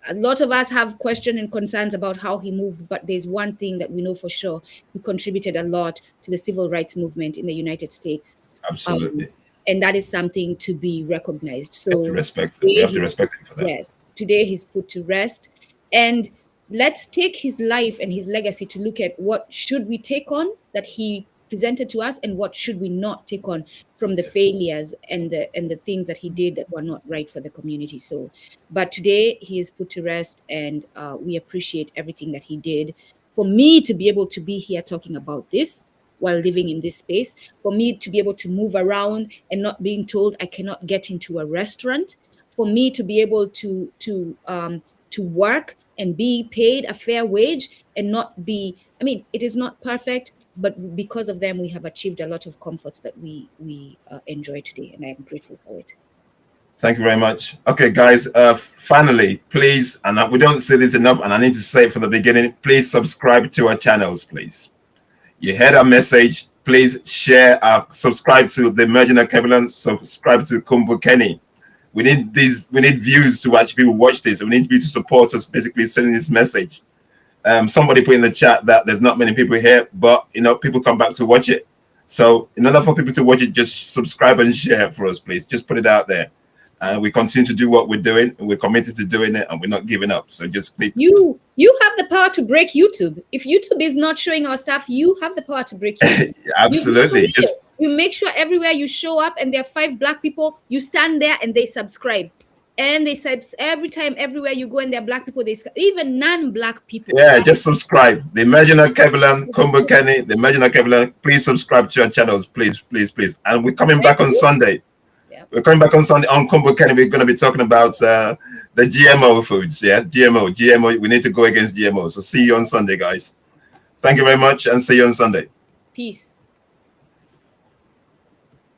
a lot of us have questions and concerns about how he moved, but there's one thing that we know for sure. He contributed a lot to the civil rights movement in the United States. Absolutely. And that is something to be recognized. So we have to respect him for that. Yes. Today he's put to rest. And let's take his life and his legacy to look at what should we take on that he presented to us, and what should we not take on from the failures and the things that he did that were not right for the community. So, but today he is put to rest, and we appreciate everything that he did. For me to be able to be here talking about this while living in this space, for me to be able to move around and not being told I cannot get into a restaurant, for me to be able to work and be paid a fair wage and not be, it is not perfect, but because of them, we have achieved a lot of comforts that we enjoy today, and I am grateful for it. Thank you very much. Okay, guys, finally, please, and we don't say this enough, and I need to say it from the beginning, please subscribe to our channels, please. You heard our message. Please share, subscribe to the Emerging Alkebulan, subscribe to Kumbukeni. We need views to actually people watch this. We need people to support us, basically sending this message. Somebody put in the chat that there's not many people here, but people come back to watch it. So in order for people to watch it, just subscribe and share it for us, please. Just put it out there, and we continue to do what we're doing, and we're committed to doing it, and we're not giving up. So just please. You have the power to break YouTube. If YouTube is not showing our stuff, you have the power to break YouTube. Absolutely. You make sure everywhere you show up and there are 5 Black people, you stand there and they subscribe. And they said every time, everywhere you go, and there are Black people, even non-Black people. Yeah, just subscribe. The Emerging Alkebulan, Kumbukeni, the Emerging Alkebulan. Please subscribe to our channels, please, please, please. And we're coming back on Sunday. Yeah. We're coming back on Sunday on Kumbukeni. We're going to be talking about the GMO foods. Yeah, GMO. We need to go against GMO. So see you on Sunday, guys. Thank you very much, and see you on Sunday. Peace.